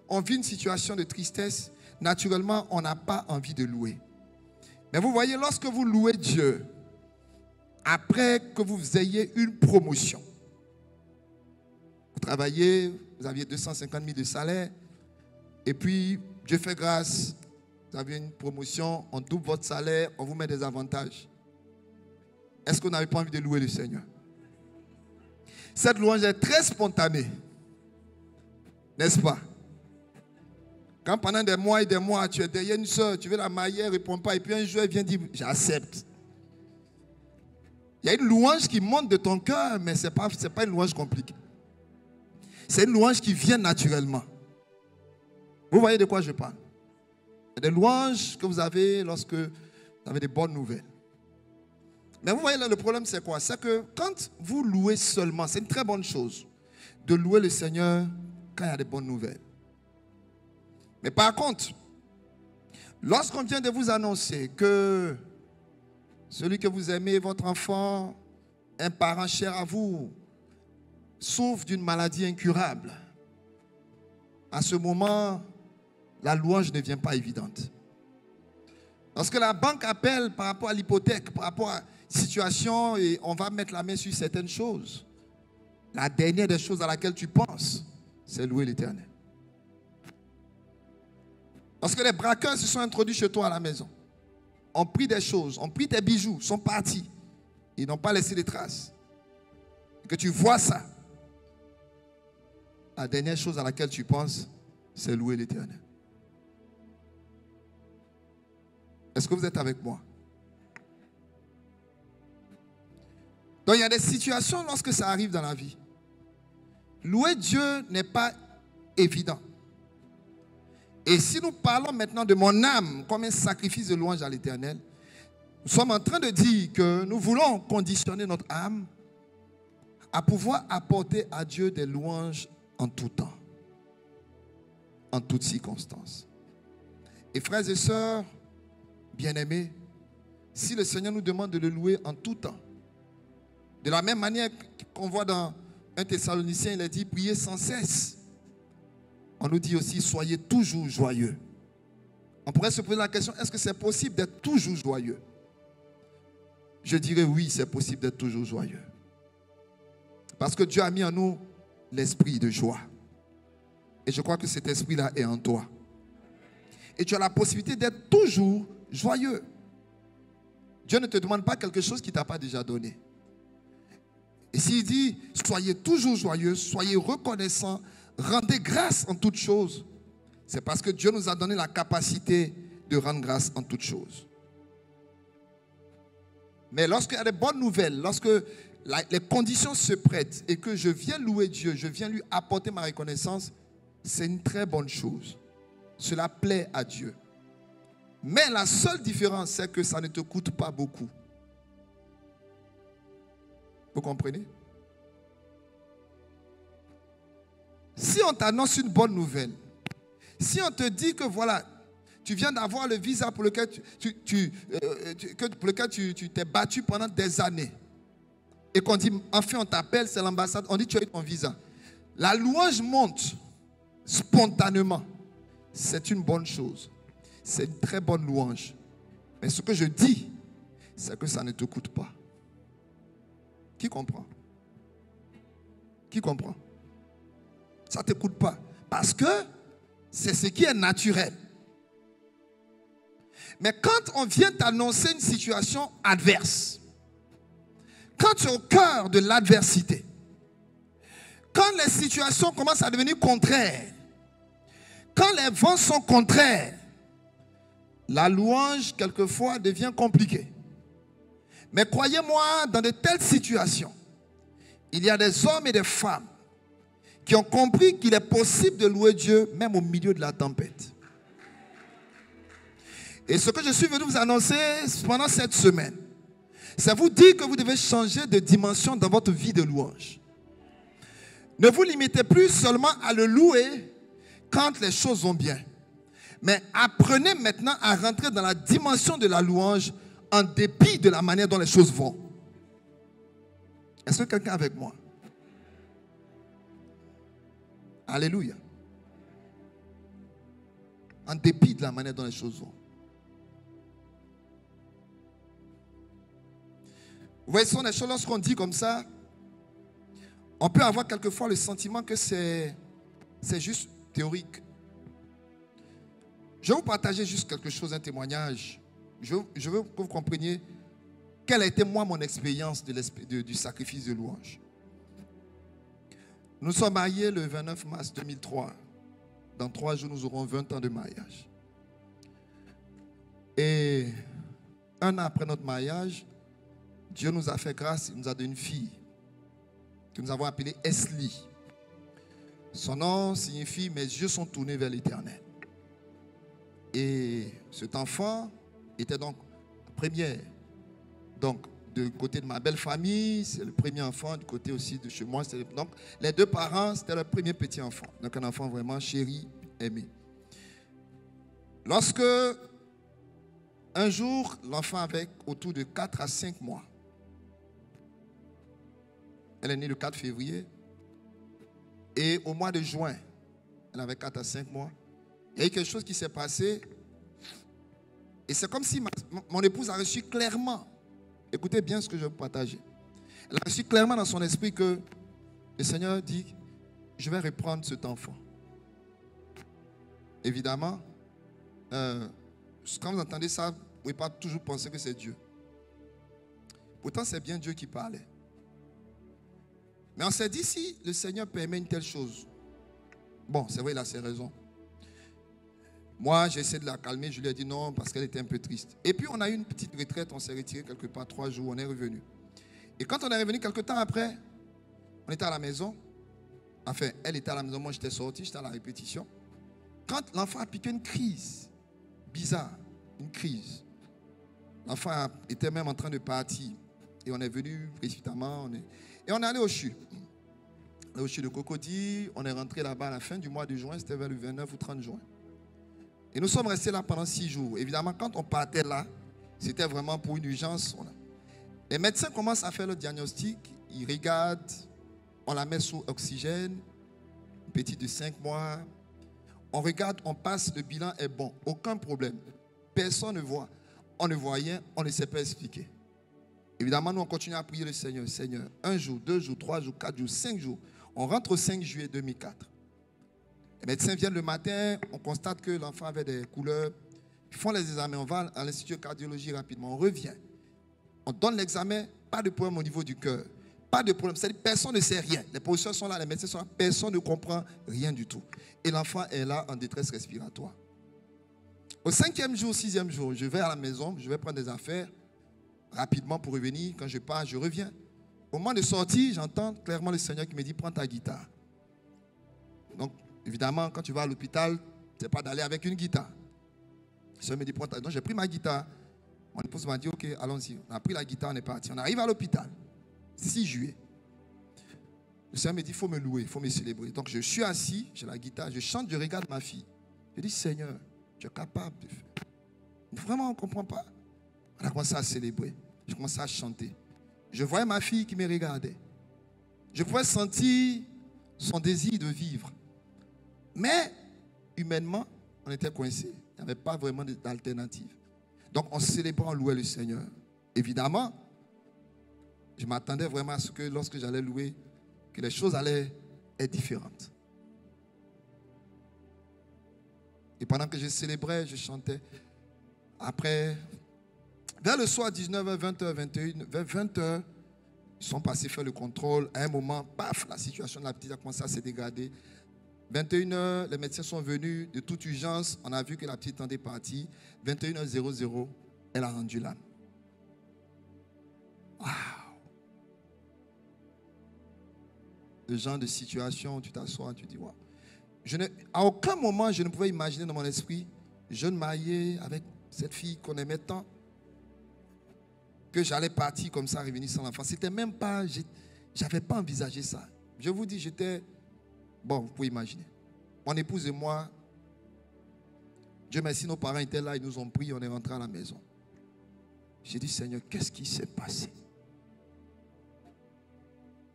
on vit une situation de tristesse, naturellement, on n'a pas envie de louer. Mais vous voyez, lorsque vous louez Dieu, après que vous ayez une promotion, vous travaillez, vous aviez 250 000 de salaire, et puis Dieu fait grâce, vous avez une promotion, on double votre salaire, on vous met des avantages. Est-ce que vous n'avez pas envie de louer le Seigneur? Cette louange est très spontanée, n'est-ce pas? Quand pendant des mois et des mois, tu es derrière une soeur, tu veux la marier, elle ne répond pas, et puis un jour elle vient dire, j'accepte. Il y a une louange qui monte de ton cœur, mais ce n'est pas une louange compliquée. C'est une louange qui vient naturellement. Vous voyez de quoi je parle? Il y a des louanges que vous avez lorsque vous avez des bonnes nouvelles. Mais vous voyez là, le problème c'est quoi? C'est que quand vous louez seulement, c'est une très bonne chose de louer le Seigneur quand il y a des bonnes nouvelles. Mais par contre, lorsqu'on vient de vous annoncer que celui que vous aimez, votre enfant, un parent cher à vous, souffre d'une maladie incurable, à ce moment, la louange ne devient pas évidente. Lorsque la banque appelle par rapport à l'hypothèque, par rapport à la situation, et on va mettre la main sur certaines choses, la dernière des choses à laquelle tu penses, c'est louer l'Éternel. Lorsque les braqueurs se sont introduits chez toi à la maison, ont pris des choses, ont pris tes bijoux, sont partis, ils n'ont pas laissé de traces. Et que tu vois ça, la dernière chose à laquelle tu penses, c'est louer l'Éternel. Est-ce que vous êtes avec moi? Donc il y a des situations lorsque ça arrive dans la vie. Louer Dieu n'est pas évident. Et si nous parlons maintenant de mon âme comme un sacrifice de louange à l'Éternel, nous sommes en train de dire que nous voulons conditionner notre âme à pouvoir apporter à Dieu des louanges en tout temps, en toutes circonstances. Et frères et sœurs, bien-aimés, si le Seigneur nous demande de le louer en tout temps, de la même manière qu'on voit dans 1 Thessaloniciens, il a dit priez sans cesse. On nous dit aussi soyez toujours joyeux. On pourrait se poser la question, est-ce que c'est possible d'être toujours joyeux? Je dirais oui, c'est possible d'être toujours joyeux. Parce que Dieu a mis en nous l'esprit de joie. Et je crois que cet esprit-là est en toi. Et tu as la possibilité d'être toujours joyeux. Dieu ne te demande pas quelque chose qu'il ne t'a pas déjà donné. Et s'il dit, soyez toujours joyeux, soyez reconnaissants, rendez grâce en toutes choses, c'est parce que Dieu nous a donné la capacité de rendre grâce en toutes choses. Mais lorsqu'il y a des bonnes nouvelles, lorsque les conditions se prêtent et que je viens louer Dieu, je viens lui apporter ma reconnaissance, c'est une très bonne chose. Cela plaît à Dieu. Mais la seule différence, c'est que ça ne te coûte pas beaucoup. Vous comprenez? Si on t'annonce une bonne nouvelle, si on te dit que voilà, tu viens d'avoir le visa pour lequel tu t'es battu pendant des années, et qu'on dit, enfin on t'appelle, c'est l'ambassade, on dit tu as eu ton visa. La louange monte spontanément. C'est une bonne chose. C'est une très bonne louange. Mais ce que je dis, c'est que ça ne te coûte pas. Qui comprend? Qui comprend? Ça ne te coûte pas. Parce que c'est ce qui est naturel. Mais quand on vient t'annoncer une situation adverse, quand tu es au cœur de l'adversité, quand les situations commencent à devenir contraires, quand les vents sont contraires, la louange, quelquefois, devient compliquée. Mais croyez-moi, dans de telles situations, il y a des hommes et des femmes qui ont compris qu'il est possible de louer Dieu même au milieu de la tempête. Et ce que je suis venu vous annoncer pendant cette semaine, c'est vous dire que vous devez changer de dimension dans votre vie de louange. Ne vous limitez plus seulement à le louer quand les choses vont bien. Mais apprenez maintenant à rentrer dans la dimension de la louange en dépit de la manière dont les choses vont. Est-ce que quelqu'un est avec moi? Alléluia. En dépit de la manière dont les choses vont. Vous voyez, ce sont des choses, lorsqu'on dit comme ça, on peut avoir quelquefois le sentiment que c'est juste théorique. Je vais vous partager juste quelque chose, un témoignage. Je veux que vous compreniez quelle a été moi mon expérience du sacrifice de louange. Nous sommes mariés le 29 mars 2003. Dans 3 jours, nous aurons 20 ans de mariage. Et 1 an après notre mariage, Dieu nous a fait grâce, il nous a donné une fille que nous avons appelée Esli. Son nom signifie « Mes yeux sont tournés vers l'Éternel ». Et cet enfant était donc première. Donc, du côté de ma belle famille, c'est le premier enfant. Du côté aussi de chez moi, donc les 2 parents, c'était le premier petit enfant. Donc, un enfant vraiment chéri, aimé. Lorsque, un jour, l'enfant avait autour de 4 à 5 mois. Elle est née le 4 février. Et au mois de juin, elle avait 4 à 5 mois. Il y a eu quelque chose qui s'est passé. Et c'est comme si mon épouse a reçu clairement. Écoutez bien ce que je vais vous partager. Elle a reçu clairement dans son esprit que le Seigneur dit, je vais reprendre cet enfant. Évidemment, quand vous entendez ça, vous ne pouvez pas toujours penser que c'est Dieu. Pourtant, c'est bien Dieu qui parlait. Mais on s'est dit, si le Seigneur permet une telle chose, bon, c'est vrai, il a ses raisons. Moi, j'ai essayé de la calmer, je lui ai dit non, parce qu'elle était un peu triste. Et puis, on a eu une petite retraite, on s'est retiré quelque part 3 jours, on est revenu. Et quand on est revenu quelque temps après, on était à la maison. Enfin, elle était à la maison, moi j'étais sorti, j'étais à la répétition. Quand l'enfant a piqué une crise, bizarre, une crise. L'enfant était même en train de partir. Et on est venu précipitamment. Et on est allé au CHU. On est au CHU de Cocody. On est rentré là-bas à la fin du mois de juin. C'était vers le 29 ou 30 juin. Et nous sommes restés là pendant 6 jours. Évidemment, quand on partait là, c'était vraiment pour une urgence. Les médecins commencent à faire le diagnostic. Ils regardent. On la met sous oxygène. Petite de 5 mois. On regarde, on passe, le bilan est bon. Aucun problème. Personne ne voit. On ne voit rien. On ne sait pas expliquer. Évidemment, nous, on continue à prier le Seigneur. Seigneur, 1 jour, 2 jours, 3 jours, 4 jours, 5 jours. On rentre au 5 juillet 2004. Les médecins viennent le matin. On constate que l'enfant avait des couleurs. Ils font les examens. On va à l'institut de cardiologie rapidement. On revient. On donne l'examen. Pas de problème au niveau du cœur. Pas de problème. C'est-à-dire personne ne sait rien. Les professeurs sont là, les médecins sont là. Personne ne comprend rien du tout. Et l'enfant est là en détresse respiratoire. Au 5e jour, 6e jour, je vais à la maison. Je vais prendre des affaires. Rapidement pour revenir. Quand je pars, je reviens. Au moment de sortir, j'entends clairement le Seigneur qui me dit, prends ta guitare. Donc, évidemment, quand tu vas à l'hôpital, ce n'est pas d'aller avec une guitare. Le Seigneur me dit, prends ta guitare. Donc, j'ai pris ma guitare. Mon épouse m'a dit, ok, allons-y. On a pris la guitare, on est parti. On arrive à l'hôpital. 6 juillet. Le Seigneur me dit, il faut me louer, il faut me célébrer. Donc, je suis assis, j'ai la guitare, je chante, je regarde ma fille. Je dis, Seigneur, tu es capable de faire. Vraiment, on ne comprend pas. On a commencé à célébrer. Je commençais à chanter. Je voyais ma fille qui me regardait. Je pouvais sentir son désir de vivre. Mais, humainement, on était coincés. Il n'y avait pas vraiment d'alternative. Donc, on célébrait, on louait le Seigneur. Évidemment, je m'attendais vraiment à ce que lorsque j'allais louer, que les choses allaient être différentes. Et pendant que je célébrais, je chantais. Après, vers le soir, 19h, 20h, 21h, vers 20h, ils sont passés faire le contrôle. À un moment, paf, la situation de la petite a commencé à se dégrader. 21h, les médecins sont venus de toute urgence. On a vu que la petite était partie. 21h00, elle a rendu l'âme. Waouh! Le genre de situation où tu t'assois, tu dis waouh. À aucun moment, je ne pouvais imaginer dans mon esprit, jeune marié avec cette fille qu'on aimait tant, que j'allais partir comme ça, revenir sans l'enfant. C'était même pas, j'avais pas envisagé ça. Je vous dis, j'étais, bon, vous pouvez imaginer. Mon épouse et moi, Dieu merci, nos parents étaient là, ils nous ont pris, on est rentré à la maison. J'ai dit, Seigneur, qu'est-ce qui s'est passé?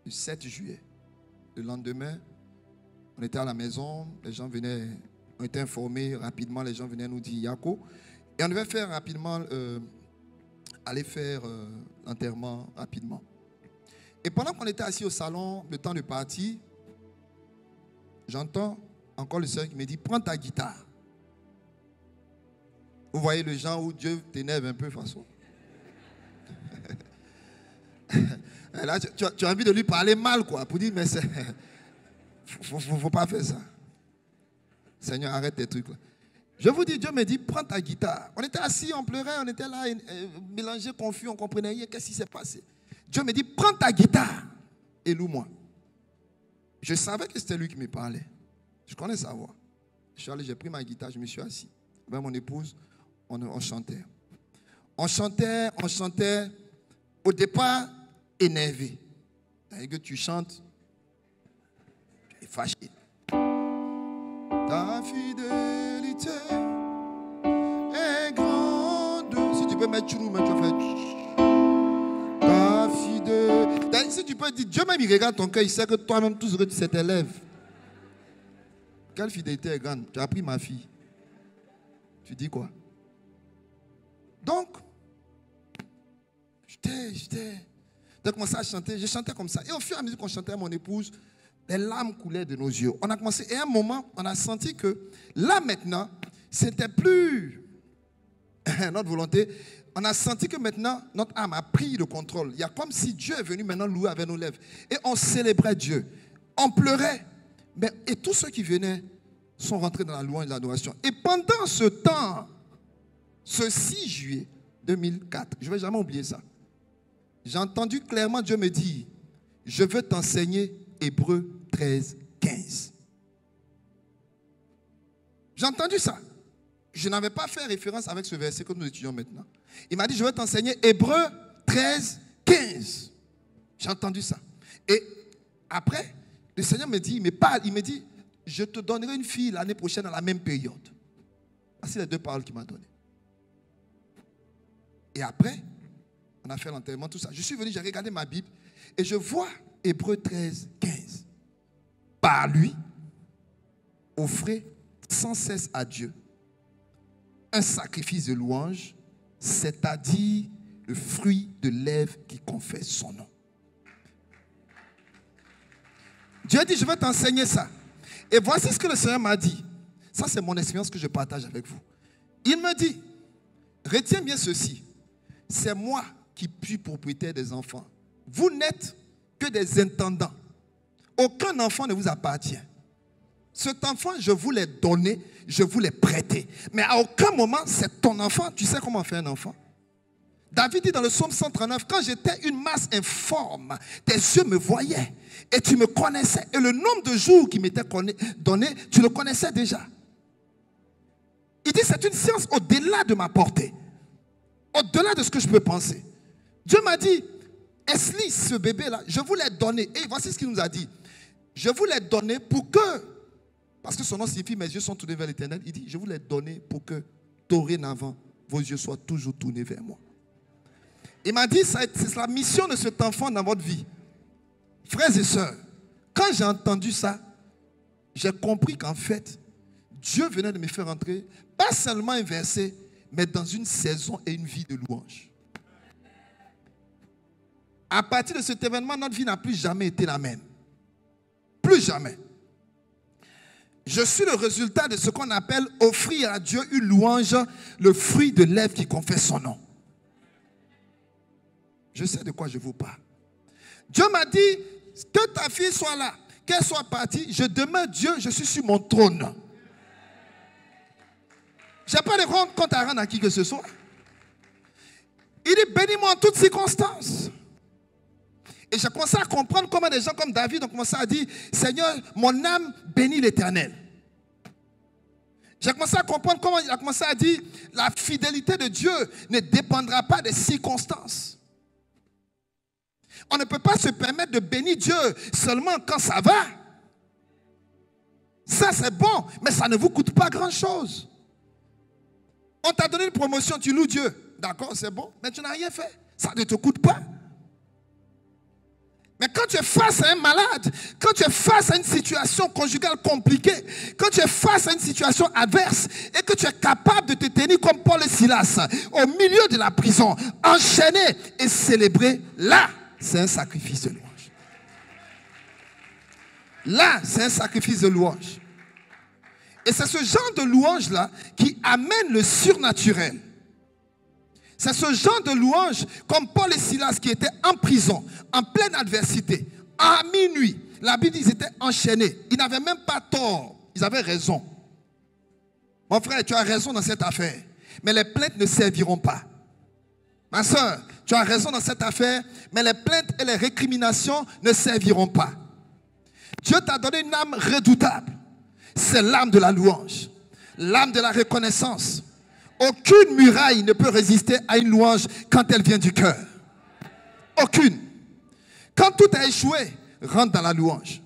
Le 7 juillet, le lendemain, on était à la maison, les gens venaient, on était informés rapidement, les gens venaient nous dire Yako. Et on devait faire rapidement, aller faire l'enterrement rapidement. Et pendant qu'on était assis au salon, le temps de partir, j'entends encore le Seigneur qui me dit, prends ta guitare. Vous voyez le genre où Dieu t'énerve un peu, façon. Là, tu as envie de lui parler mal, quoi, pour dire, mais c'est... Faut pas faire ça. Seigneur, arrête tes trucs là. Je vous dis, Dieu me dit, prends ta guitare. On était assis, on pleurait, on était là, mélangés, confus, on ne comprenait rien. Qu'est-ce qui s'est passé? Dieu me dit, prends ta guitare et loue-moi. Je savais que c'était lui qui me parlait. Je connais sa voix. Je suis allé, j'ai pris ma guitare, je me suis assis. Avec mon épouse, on chantait. On chantait. Au départ, énervé. Et que tu chantes, tu es fâché. Ta fidélité est grande. Si tu peux mettre chou, mais tu vas faire. Ta fidélité. Si tu peux dire, Dieu même il regarde ton cœur, il sait que toi-même, tout ce que tu sais t'élève. Quelle fidélité est grande? Tu as pris ma fille. Tu dis quoi? Donc, j'ai commencé à chanter, je chantais comme ça. Et au fur et à mesure qu'on chantait à mon épouse, les larmes coulaient de nos yeux. On a commencé, et à un moment, on a senti que là maintenant, c'était plus notre volonté. On a senti que maintenant, notre âme a pris le contrôle. Il y a comme si Dieu est venu maintenant louer avec nos lèvres. Et on célébrait Dieu. On pleurait. Et tous ceux qui venaient sont rentrés dans la louange et l'adoration. Et pendant ce temps, ce 6 juillet 2004, je ne vais jamais oublier ça. J'ai entendu clairement Dieu me dire, je veux t'enseigner Hébreux 13, 15. J'ai entendu ça. Je n'avais pas fait référence avec ce verset que nous étudions maintenant. Il m'a dit, je veux t'enseigner Hébreux 13, 15. J'ai entendu ça. Et après, le Seigneur me dit, il me parle, il me dit, je te donnerai une fille l'année prochaine à la même période. Voici les deux paroles qu'il m'a données. Et après, on a fait l'enterrement, tout ça. Je suis venu, j'ai regardé ma Bible et je vois Hébreux 13, 15. Par lui, offrez sans cesse à Dieu un sacrifice de louange, c'est-à-dire le fruit de lèvres qui confesse son nom. Dieu a dit, je vais t'enseigner ça. Et voici ce que le Seigneur m'a dit. Ça, c'est mon expérience que je partage avec vous. Il me dit, retiens bien ceci. C'est moi qui suis propriétaire des enfants. Vous n'êtes que des intendants. Aucun enfant ne vous appartient. Cet enfant, je vous l'ai donné, je vous l'ai prêté. Mais à aucun moment, c'est ton enfant. Tu sais comment faire un enfant? David dit dans le psaume 139, quand j'étais une masse informe, tes yeux me voyaient et tu me connaissais. Et le nombre de jours qui m'était donné, tu le connaissais déjà. Il dit, c'est une science au-delà de ma portée. Au-delà de ce que je peux penser. Dieu m'a dit, Esli, ce bébé-là, je vous l'ai donné. Et voici ce qu'il nous a dit. Je vous l'ai donné pour que, parce que son nom signifie mes yeux sont tournés vers l'Éternel. Il dit, je vous l'ai donné pour que, dorénavant, vos yeux soient toujours tournés vers moi. Il m'a dit, c'est la mission de cet enfant dans votre vie. Frères et sœurs, quand j'ai entendu ça, j'ai compris qu'en fait, Dieu venait de me faire entrer, pas seulement un verset, mais dans une saison et une vie de louange. À partir de cet événement, notre vie n'a plus jamais été la même. Plus jamais. Je suis le résultat de ce qu'on appelle offrir à Dieu une louange, le fruit de lèvres qui confesse son nom. Je sais de quoi je vous parle. Dieu m'a dit que ta fille soit là, qu'elle soit partie. Je demeure Dieu, je suis sur mon trône. Je n'ai pas de compte à rendre à qui que ce soit. Il dit, bénis-moi en toutes circonstances. Et j'ai commencé à comprendre comment des gens comme David ont commencé à dire, Seigneur, mon âme bénit l'Éternel. J'ai commencé à comprendre comment il a commencé à dire, la fidélité de Dieu ne dépendra pas des circonstances. On ne peut pas se permettre de bénir Dieu seulement quand ça va. Ça c'est bon, mais ça ne vous coûte pas grand-chose. On t'a donné une promotion, tu loues Dieu. D'accord, c'est bon, mais tu n'as rien fait. Ça ne te coûte pas. Mais quand tu es face à un malade, quand tu es face à une situation conjugale compliquée, quand tu es face à une situation adverse et que tu es capable de te tenir comme Paul et Silas au milieu de la prison, enchaîné et célébrer, là, c'est un sacrifice de louange. Là, c'est un sacrifice de louange. Et c'est ce genre de louange-là qui amène le surnaturel. C'est ce genre de louange, comme Paul et Silas qui étaient en prison, en pleine adversité, à minuit. La Bible dit qu'ils étaient enchaînés. Ils n'avaient même pas tort. Ils avaient raison. Mon frère, tu as raison dans cette affaire. Mais les plaintes ne serviront pas. Ma soeur, tu as raison dans cette affaire. Mais les plaintes et les récriminations ne serviront pas. Dieu t'a donné une âme redoutable. C'est l'âme de la louange. L'âme de la reconnaissance. Aucune muraille ne peut résister à une louange quand elle vient du cœur. Aucune. Quand tout a échoué, rentre dans la louange.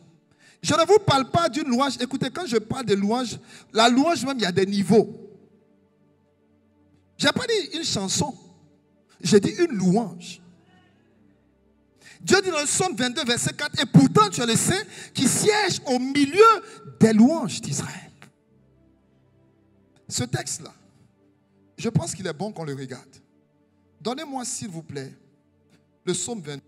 Je ne vous parle pas d'une louange. Écoutez, quand je parle de louange, la louange même, il y a des niveaux. Je n'ai pas dit une chanson. J'ai dit une louange. Dieu dit dans le Psaume 22, verset 4, et pourtant tu es le Saint qui siège au milieu des louanges d'Israël. Ce texte-là, je pense qu'il est bon qu'on le regarde. Donnez-moi, s'il vous plaît, le Psaume 22.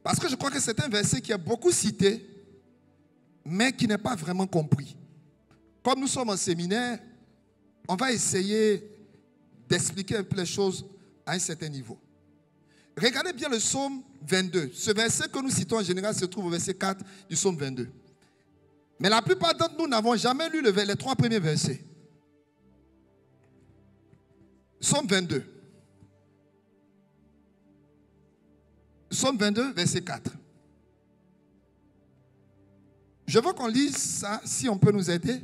Parce que je crois que c'est un verset qui est beaucoup cité, mais qui n'est pas vraiment compris. Comme nous sommes en séminaire, on va essayer d'expliquer un peu les choses à un certain niveau. Regardez bien le Psaume 22. Ce verset que nous citons en général se trouve au verset 4 du Psaume 22. Mais la plupart d'entre nous n'avons jamais lu les 3 premiers versets. Psaume 22. Psaume 22, verset 4. Je veux qu'on lise ça, si on peut nous aider.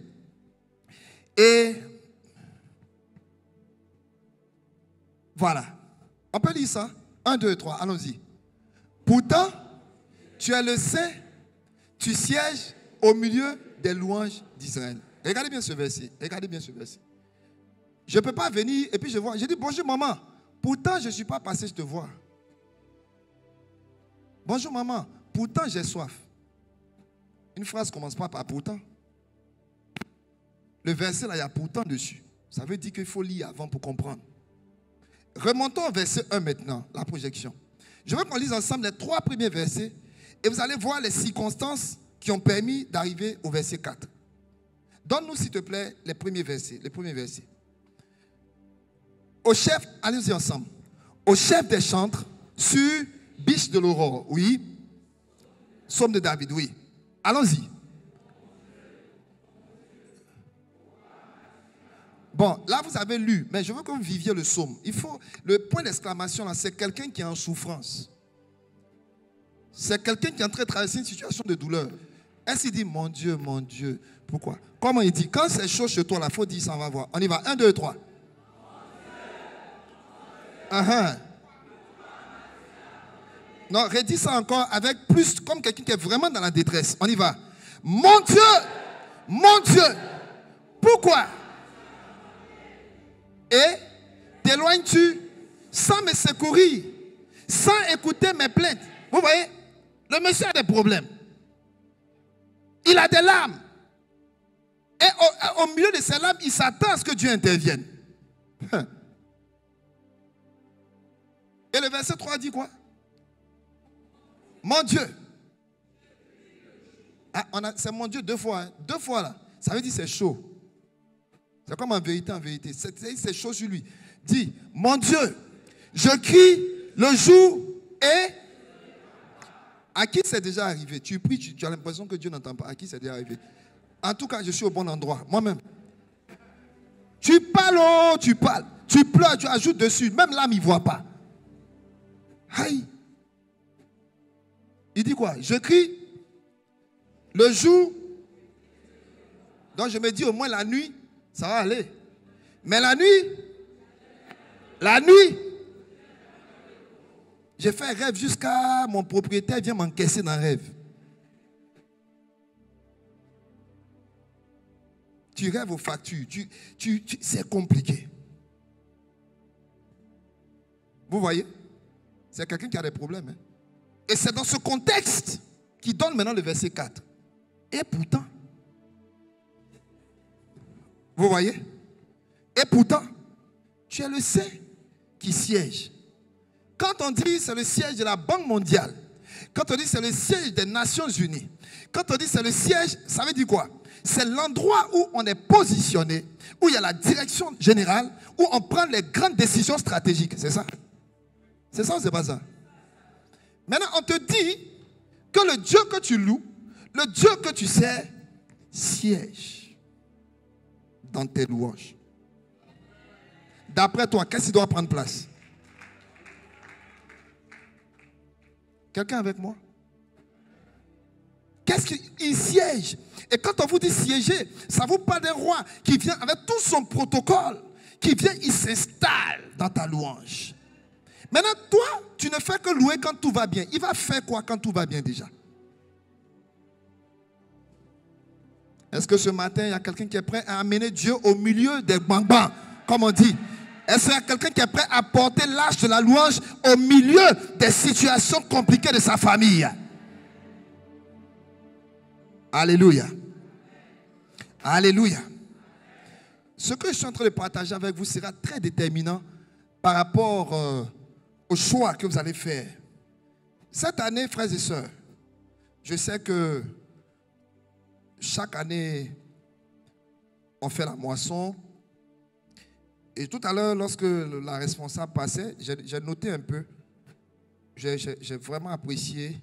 Et voilà. On peut lire ça. 1, 2, 3, allons-y. Pourtant, tu es le Saint, tu sièges au milieu des louanges d'Israël. Regardez bien ce verset. Regardez bien ce verset. Je ne peux pas venir et puis je vois. Je dis bonjour maman. Pourtant, je ne suis pas passé, je te vois. Bonjour maman. Pourtant, j'ai soif. Une phrase ne commence pas par pourtant. Le verset là, il y a pourtant dessus. Ça veut dire qu'il faut lire avant pour comprendre. Remontons au verset 1 maintenant, la projection. Je veux qu'on lise ensemble les 3 premiers versets et vous allez voir les circonstances qui ont permis d'arriver au verset 4. Donne-nous s'il te plaît les premiers versets. Au chef, allez-y ensemble. Au chef des chantres, sur biche de l'aurore, oui. Psaume de David, oui. Allons-y. Bon, là vous avez lu, mais je veux que vous viviez le psaume. Le point d'exclamation là, c'est quelqu'un qui est en souffrance. C'est quelqu'un qui est en train de traverser une situation de douleur. Est-ce qu'il dit, mon Dieu, pourquoi? Comment il dit? Quand c'est chaud chez toi, il faut dire, ça va voir. On y va, 1, 2, 3. Non, redis ça encore avec plus, comme quelqu'un qui est vraiment dans la détresse. On y va. Mon Dieu, pourquoi? Et t'éloignes-tu sans me secourir, sans écouter mes plaintes? Vous voyez, le monsieur a des problèmes. Il a des larmes. Et au milieu de ces larmes, il s'attend à ce que Dieu intervienne. Et le verset 3 dit quoi? Mon Dieu. Ah, c'est mon Dieu 2 fois. Hein. 2 fois là. Ça veut dire c'est chaud. C'est comme en vérité. C'est chaud sur lui. Dis, mon Dieu, je crie le jour et... À qui c'est déjà arrivé? Tu pries, tu as l'impression que Dieu n'entend pas. À qui c'est déjà arrivé? En tout cas, je suis au bon endroit. Moi-même. Tu parles, oh, tu parles. Tu pleures, tu ajoutes dessus. Même l'âme, il ne voit pas. Aïe. Il dit quoi? Je crie le jour. Donc je me dis au moins la nuit, ça va aller. Mais la nuit, j'ai fait un rêve jusqu'à mon propriétaire vient m'encaisser dans le rêve. Tu rêves aux factures. C'est compliqué. Vous voyez? C'est quelqu'un qui a des problèmes. Hein? Et c'est dans ce contexte qu'il donne maintenant le verset 4. Et pourtant, vous voyez? Et pourtant, tu es le saint qui siège. Quand on dit c'est le siège de la Banque mondiale, quand on dit c'est le siège des Nations unies, quand on dit c'est le siège, ça veut dire quoi? C'est l'endroit où on est positionné, où il y a la direction générale, où on prend les grandes décisions stratégiques. C'est ça? C'est ça ou c'est pas ça? Maintenant, on te dit que le Dieu que tu loues, le Dieu que tu sers, siège dans tes louanges. D'après toi, qu'est-ce qui doit prendre place? Quelqu'un avec moi? Qu'est-ce qu'il siège? Et quand on vous dit siéger, ça vous parle d'un roi qui vient avec tout son protocole, qui vient, il s'installe dans ta louange. Maintenant, toi, tu ne fais que louer quand tout va bien. Il va faire quoi quand tout va bien déjà? Est-ce que ce matin, il y a quelqu'un qui est prêt à amener Dieu au milieu des bang-bang, comme on dit? Est-ce qu'il y a quelqu'un qui est prêt à porter l'arche de la louange au milieu des situations compliquées de sa famille? Alléluia. Alléluia. Ce que je suis en train de partager avec vous sera très déterminant par rapport au choix que vous allez faire. Cette année, frères et sœurs, je sais que chaque année, on fait la moisson. Et tout à l'heure, lorsque la responsable passait, j'ai noté un peu. J'ai vraiment apprécié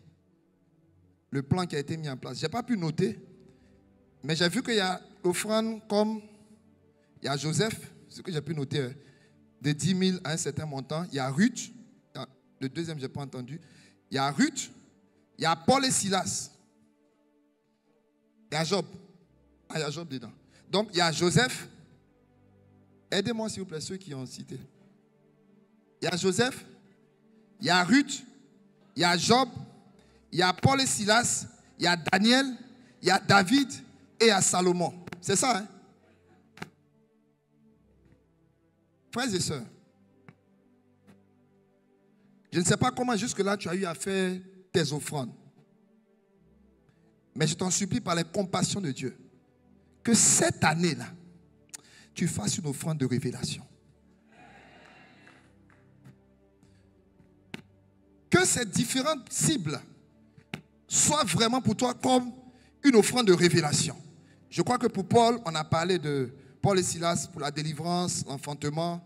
le plan qui a été mis en place. Je n'ai pas pu noter, mais j'ai vu qu'il y a l'offrande comme il y a Joseph, ce que j'ai pu noter, de 10 000 à un certain montant. Il y a Ruth, le deuxième, je n'ai pas entendu. Il y a Ruth, il y a Paul et Silas. Il y a Job. Ah, il y a Job dedans. Donc, il y a Joseph. Aidez-moi, s'il vous plaît, ceux qui ont cité. Il y a Joseph, il y a Ruth, il y a Job, il y a Paul et Silas, il y a Daniel, il y a David et il y a Salomon. C'est ça, hein? Frères et sœurs, je ne sais pas comment jusque-là tu as eu à faire tes offrandes. Mais je t'en supplie par les compassions de Dieu, que cette année-là, tu fasses une offrande de révélation. Que ces différentes cibles soient vraiment pour toi comme une offrande de révélation. Je crois que pour Paul, on a parlé de Paul et Silas pour la délivrance, l'enfantement,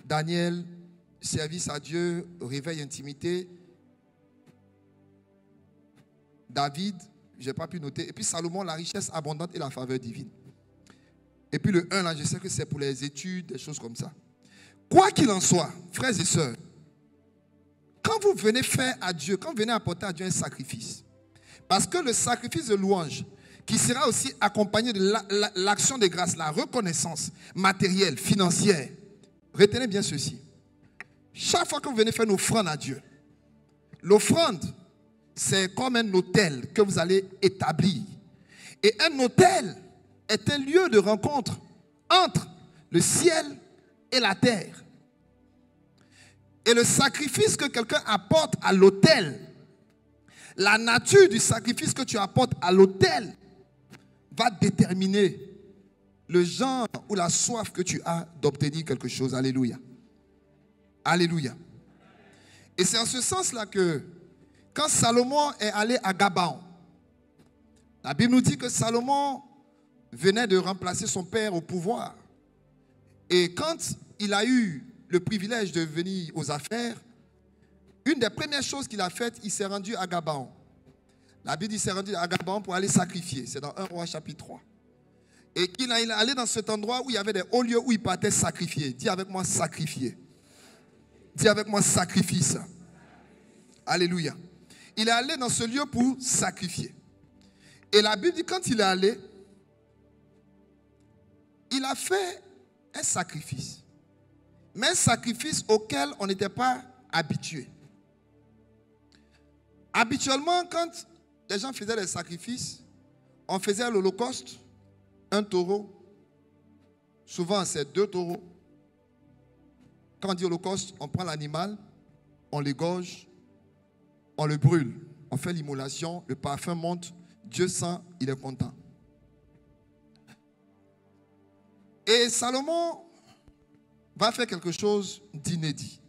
Daniel, service à Dieu, réveil, intimité, David, je n'ai pas pu noter, et puis Salomon, la richesse abondante et la faveur divine. Et puis le 1, là, je sais que c'est pour les études, des choses comme ça. Quoi qu'il en soit, frères et sœurs, quand vous venez faire à Dieu, quand vous venez apporter à Dieu un sacrifice, parce que le sacrifice de louange, qui sera aussi accompagné de l'action de grâce, la reconnaissance matérielle, financière, retenez bien ceci. Chaque fois que vous venez faire une offrande à Dieu, l'offrande, c'est comme un autel que vous allez établir. Et un autel est un lieu de rencontre entre le ciel et la terre. Et le sacrifice que quelqu'un apporte à l'autel, la nature du sacrifice que tu apportes à l'autel va déterminer le genre ou la soif que tu as d'obtenir quelque chose. Alléluia. Alléluia. Et c'est en ce sens-là que quand Salomon est allé à Gabaon, La Bible nous dit que Salomon venait de remplacer son père au pouvoir. Et quand il a eu le privilège de venir aux affaires, une des premières choses qu'il a faites, il s'est rendu à Gabaon. La Bible dit qu'il s'est rendu à Gabaon pour aller sacrifier. C'est dans 1 Roi chapitre 3. Et il est allé dans cet endroit où il y avait des hauts lieux où il partait sacrifier. Dis avec moi sacrifier. Dis avec moi sacrifice. Alléluia. Il est allé dans ce lieu pour sacrifier. Et la Bible dit quand il est allé, il a fait un sacrifice. Mais un sacrifice auquel on n'était pas habitué. Habituellement, quand les gens faisaient des sacrifices, on faisait l'holocauste, un taureau. Souvent, c'est 2 taureaux. Quand on dit holocauste, on prend l'animal, on l'égorge, on le brûle. On fait l'immolation, le parfum monte, Dieu sent, il est content. Et Salomon va faire quelque chose d'inédit.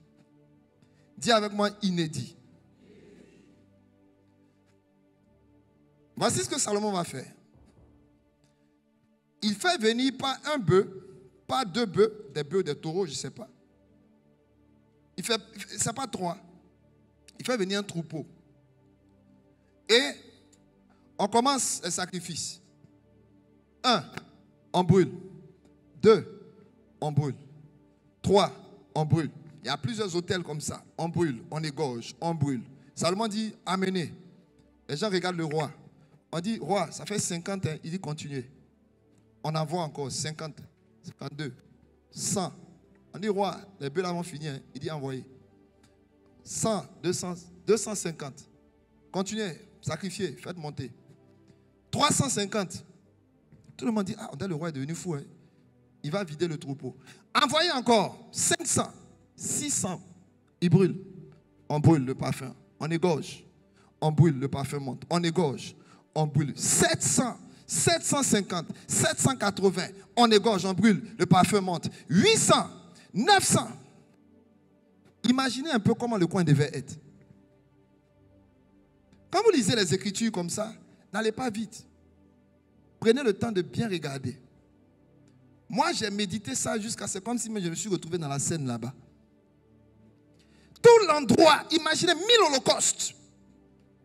Dis avec moi inédit. Voici ce que Salomon va faire. Il fait venir pas un bœuf, pas 2 bœufs, des bœufs, des taureaux, je ne sais pas. C'est pas 3. Il fait venir un troupeau. Et on commence le sacrifice. 1, on brûle. 2, on brûle. 3, on brûle. Il y a plusieurs autels comme ça. On brûle, on égorge, on brûle. Salomon dit, amenez. Les gens regardent le roi. On dit, roi, ça fait 50 ans. Il dit, continuez. On envoie encore 50, 52, 100. On dit, roi, les bœufs là vont finir. Il dit, envoyez. 100, 200, 250. Continuez, sacrifiez, faites monter. 350. Tout le monde dit, ah, le roi est devenu fou. Hein. Il va vider le troupeau. Envoyez encore 500, 600. Il brûle. On brûle le parfum. On égorge. On brûle, le parfum monte. On égorge. On brûle. 700, 750, 780. On égorge, on brûle, le parfum monte. 800, 900. Imaginez un peu comment le coin devait être. Quand vous lisez les Écritures comme ça, n'allez pas vite. Prenez le temps de bien regarder. Moi, j'ai médité ça jusqu'à c'est comme si je me suis retrouvé dans la scène là-bas. Tout l'endroit, imaginez 1000 holocaustes.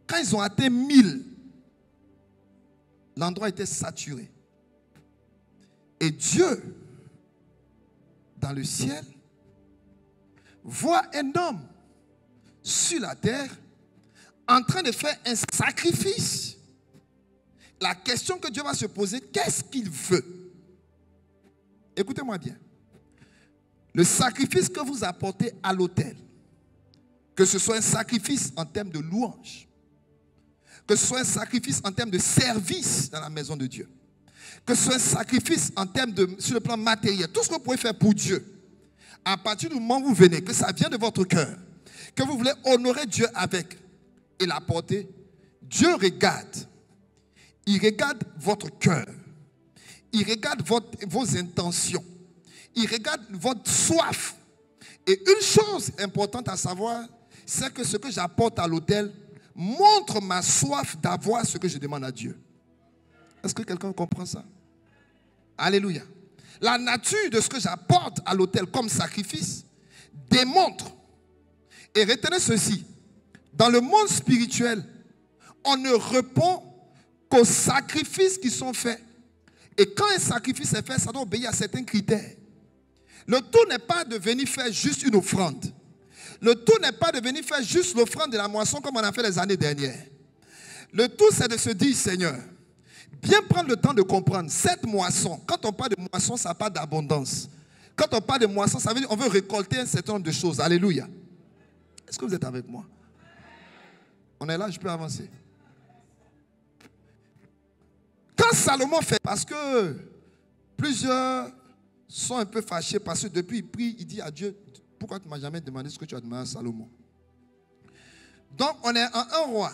Quand ils ont atteint 1000, l'endroit était saturé. Et Dieu, dans le ciel, voit un homme sur la terre en train de faire un sacrifice. La question que Dieu va se poser, qu'est-ce qu'il veut? Écoutez-moi bien. Le sacrifice que vous apportez à l'autel, que ce soit un sacrifice en termes de louange, que ce soit un sacrifice en termes de service dans la maison de Dieu, que ce soit un sacrifice en termes de, sur le plan matériel, tout ce que vous pouvez faire pour Dieu, à partir du moment où vous venez, que ça vient de votre cœur, que vous voulez honorer Dieu avec et l'apporter, Dieu regarde. Il regarde votre cœur. Il regarde vos intentions. Il regarde votre soif. Et une chose importante à savoir, c'est que ce que j'apporte à l'autel montre ma soif d'avoir ce que je demande à Dieu. Est-ce que quelqu'un comprend ça? Alléluia. La nature de ce que j'apporte à l'autel comme sacrifice démontre, et retenez ceci, dans le monde spirituel, on ne répond qu'aux sacrifices qui sont faits. Et quand un sacrifice est fait, ça doit obéir à certains critères. Le tout n'est pas de venir faire juste une offrande. Le tout n'est pas de venir faire juste l'offrande de la moisson comme on a fait les années dernières. Le tout, c'est de se dire, Seigneur, bien prendre le temps de comprendre cette moisson. Quand on parle de moisson, ça parle d'abondance. Quand on parle de moisson, ça veut dire qu'on veut récolter un certain nombre de choses. Alléluia. Est-ce que vous êtes avec moi? On est là, je peux avancer. Quand Salomon fait, parce que plusieurs sont un peu fâchés, parce que depuis il prie, il dit à Dieu, pourquoi tu ne m'as jamais demandé ce que tu as demandé à Salomon? Donc on est en 1 Roi,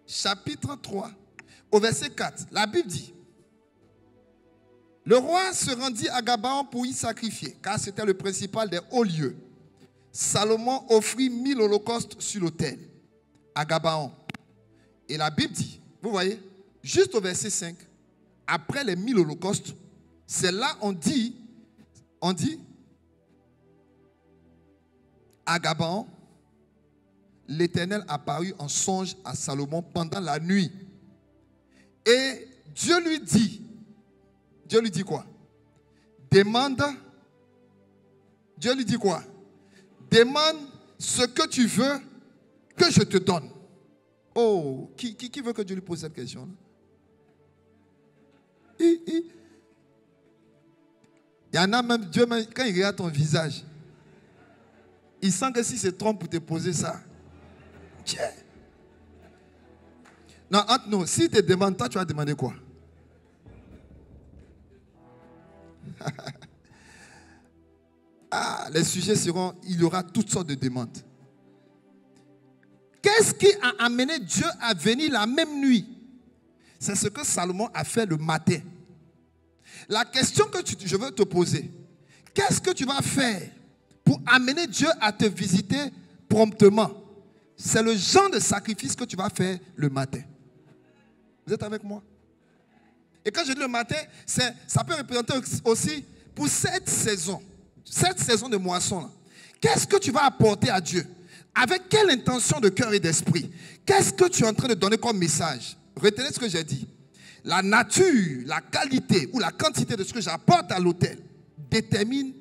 chapitre 3, au verset 4. La Bible dit, le roi se rendit à Gabaon pour y sacrifier, car c'était le principal des hauts lieux. Salomon offrit 1000 holocaustes sur l'autel, à Gabaon. Et la Bible dit, vous voyez, juste au verset 5, après les 1000 holocaustes, c'est là on dit, à Gabaon, l'Éternel apparut en songe à Salomon pendant la nuit. Et Dieu lui dit quoi? Demande ce que tu veux que je te donne. Oh, qui veut que Dieu lui pose cette question? Il y en a même, Dieu, quand il regarde ton visage, il sent que si se trompe pour te poser ça. Tiens. Non, entre nous, s'il te demande, toi, tu vas demander quoi? Les sujets seront, il y aura toutes sortes de demandes. Qu'est-ce qui a amené Dieu à venir la même nuit? C'est ce que Salomon a fait le matin. La question que je veux te poser, qu'est-ce que tu vas faire pour amener Dieu à te visiter promptement? C'est le genre de sacrifice que tu vas faire le matin. Vous êtes avec moi? Et quand je dis le matin, ça peut représenter aussi pour cette saison de moisson. Qu'est-ce que tu vas apporter à Dieu? Avec quelle intention de cœur et d'esprit? Qu'est-ce que tu es en train de donner comme message? Retenez ce que j'ai dit. La nature, la qualité ou la quantité de ce que j'apporte à l'autel détermine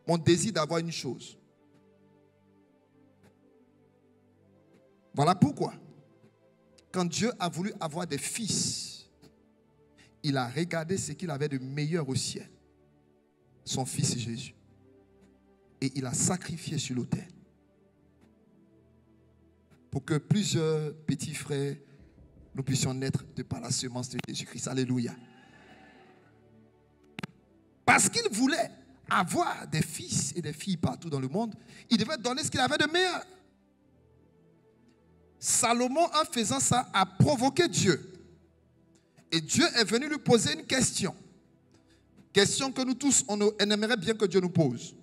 mon désir d'avoir une chose. Voilà pourquoi, quand Dieu a voulu avoir des fils, il a regardé ce qu'il avait de meilleur au ciel, son fils Jésus. Et il a sacrifié sur l'autel pour que plusieurs petits frères, nous puissions naître de par la semence de Jésus-Christ. Alléluia. Parce qu'il voulait avoir des fils et des filles partout dans le monde, il devait donner ce qu'il avait de meilleur. Salomon, en faisant ça, a provoqué Dieu. Et Dieu est venu lui poser une question. Question que nous tous, on aimerait bien que Dieu nous pose.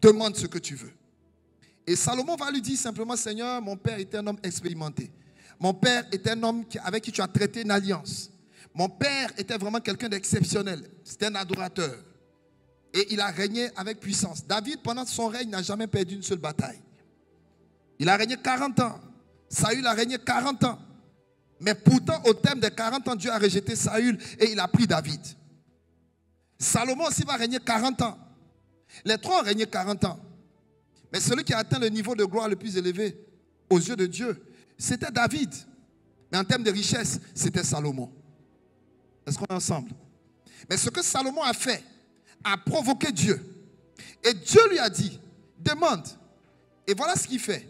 Demande ce que tu veux. Et Salomon va lui dire simplement, Seigneur, mon père était un homme expérimenté. Mon père était un homme avec qui tu as traité une alliance. Mon père était vraiment quelqu'un d'exceptionnel. C'était un adorateur. Et il a régné avec puissance. David, pendant son règne, n'a jamais perdu une seule bataille. Il a régné 40 ans. Saül a régné 40 ans. Mais pourtant, au terme des 40 ans, Dieu a rejeté Saül et il a pris David. Salomon aussi va régner 40 ans. Les trois ont régné 40 ans. Mais celui qui a atteint le niveau de gloire le plus élevé aux yeux de Dieu, c'était David. Mais en termes de richesse, c'était Salomon. Est-ce qu'on est ensemble? Mais ce que Salomon a fait a provoqué Dieu. Et Dieu lui a dit, demande. Et voilà ce qu'il fait.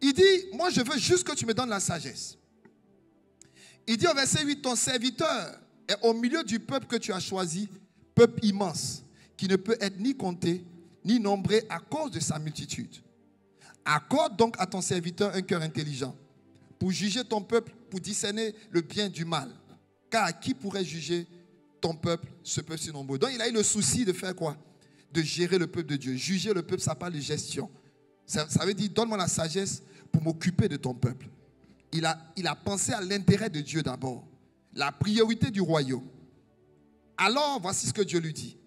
Il dit, moi je veux juste que tu me donnes la sagesse. Il dit au verset 8, ton serviteur est au milieu du peuple que tu as choisi, peuple immense, qui ne peut être ni compté, ni nombré à cause de sa multitude. Accorde donc à ton serviteur un cœur intelligent, pour juger ton peuple, pour discerner le bien du mal. Car qui pourrait juger ton peuple, ce peuple si nombreux? Donc il a eu le souci de faire quoi? De gérer le peuple de Dieu. Juger le peuple, ça parle de gestion. Ça veut dire, donne-moi la sagesse pour m'occuper de ton peuple. Il a pensé à l'intérêt de Dieu d'abord. La priorité du royaume. Alors, voici ce que Dieu lui dit.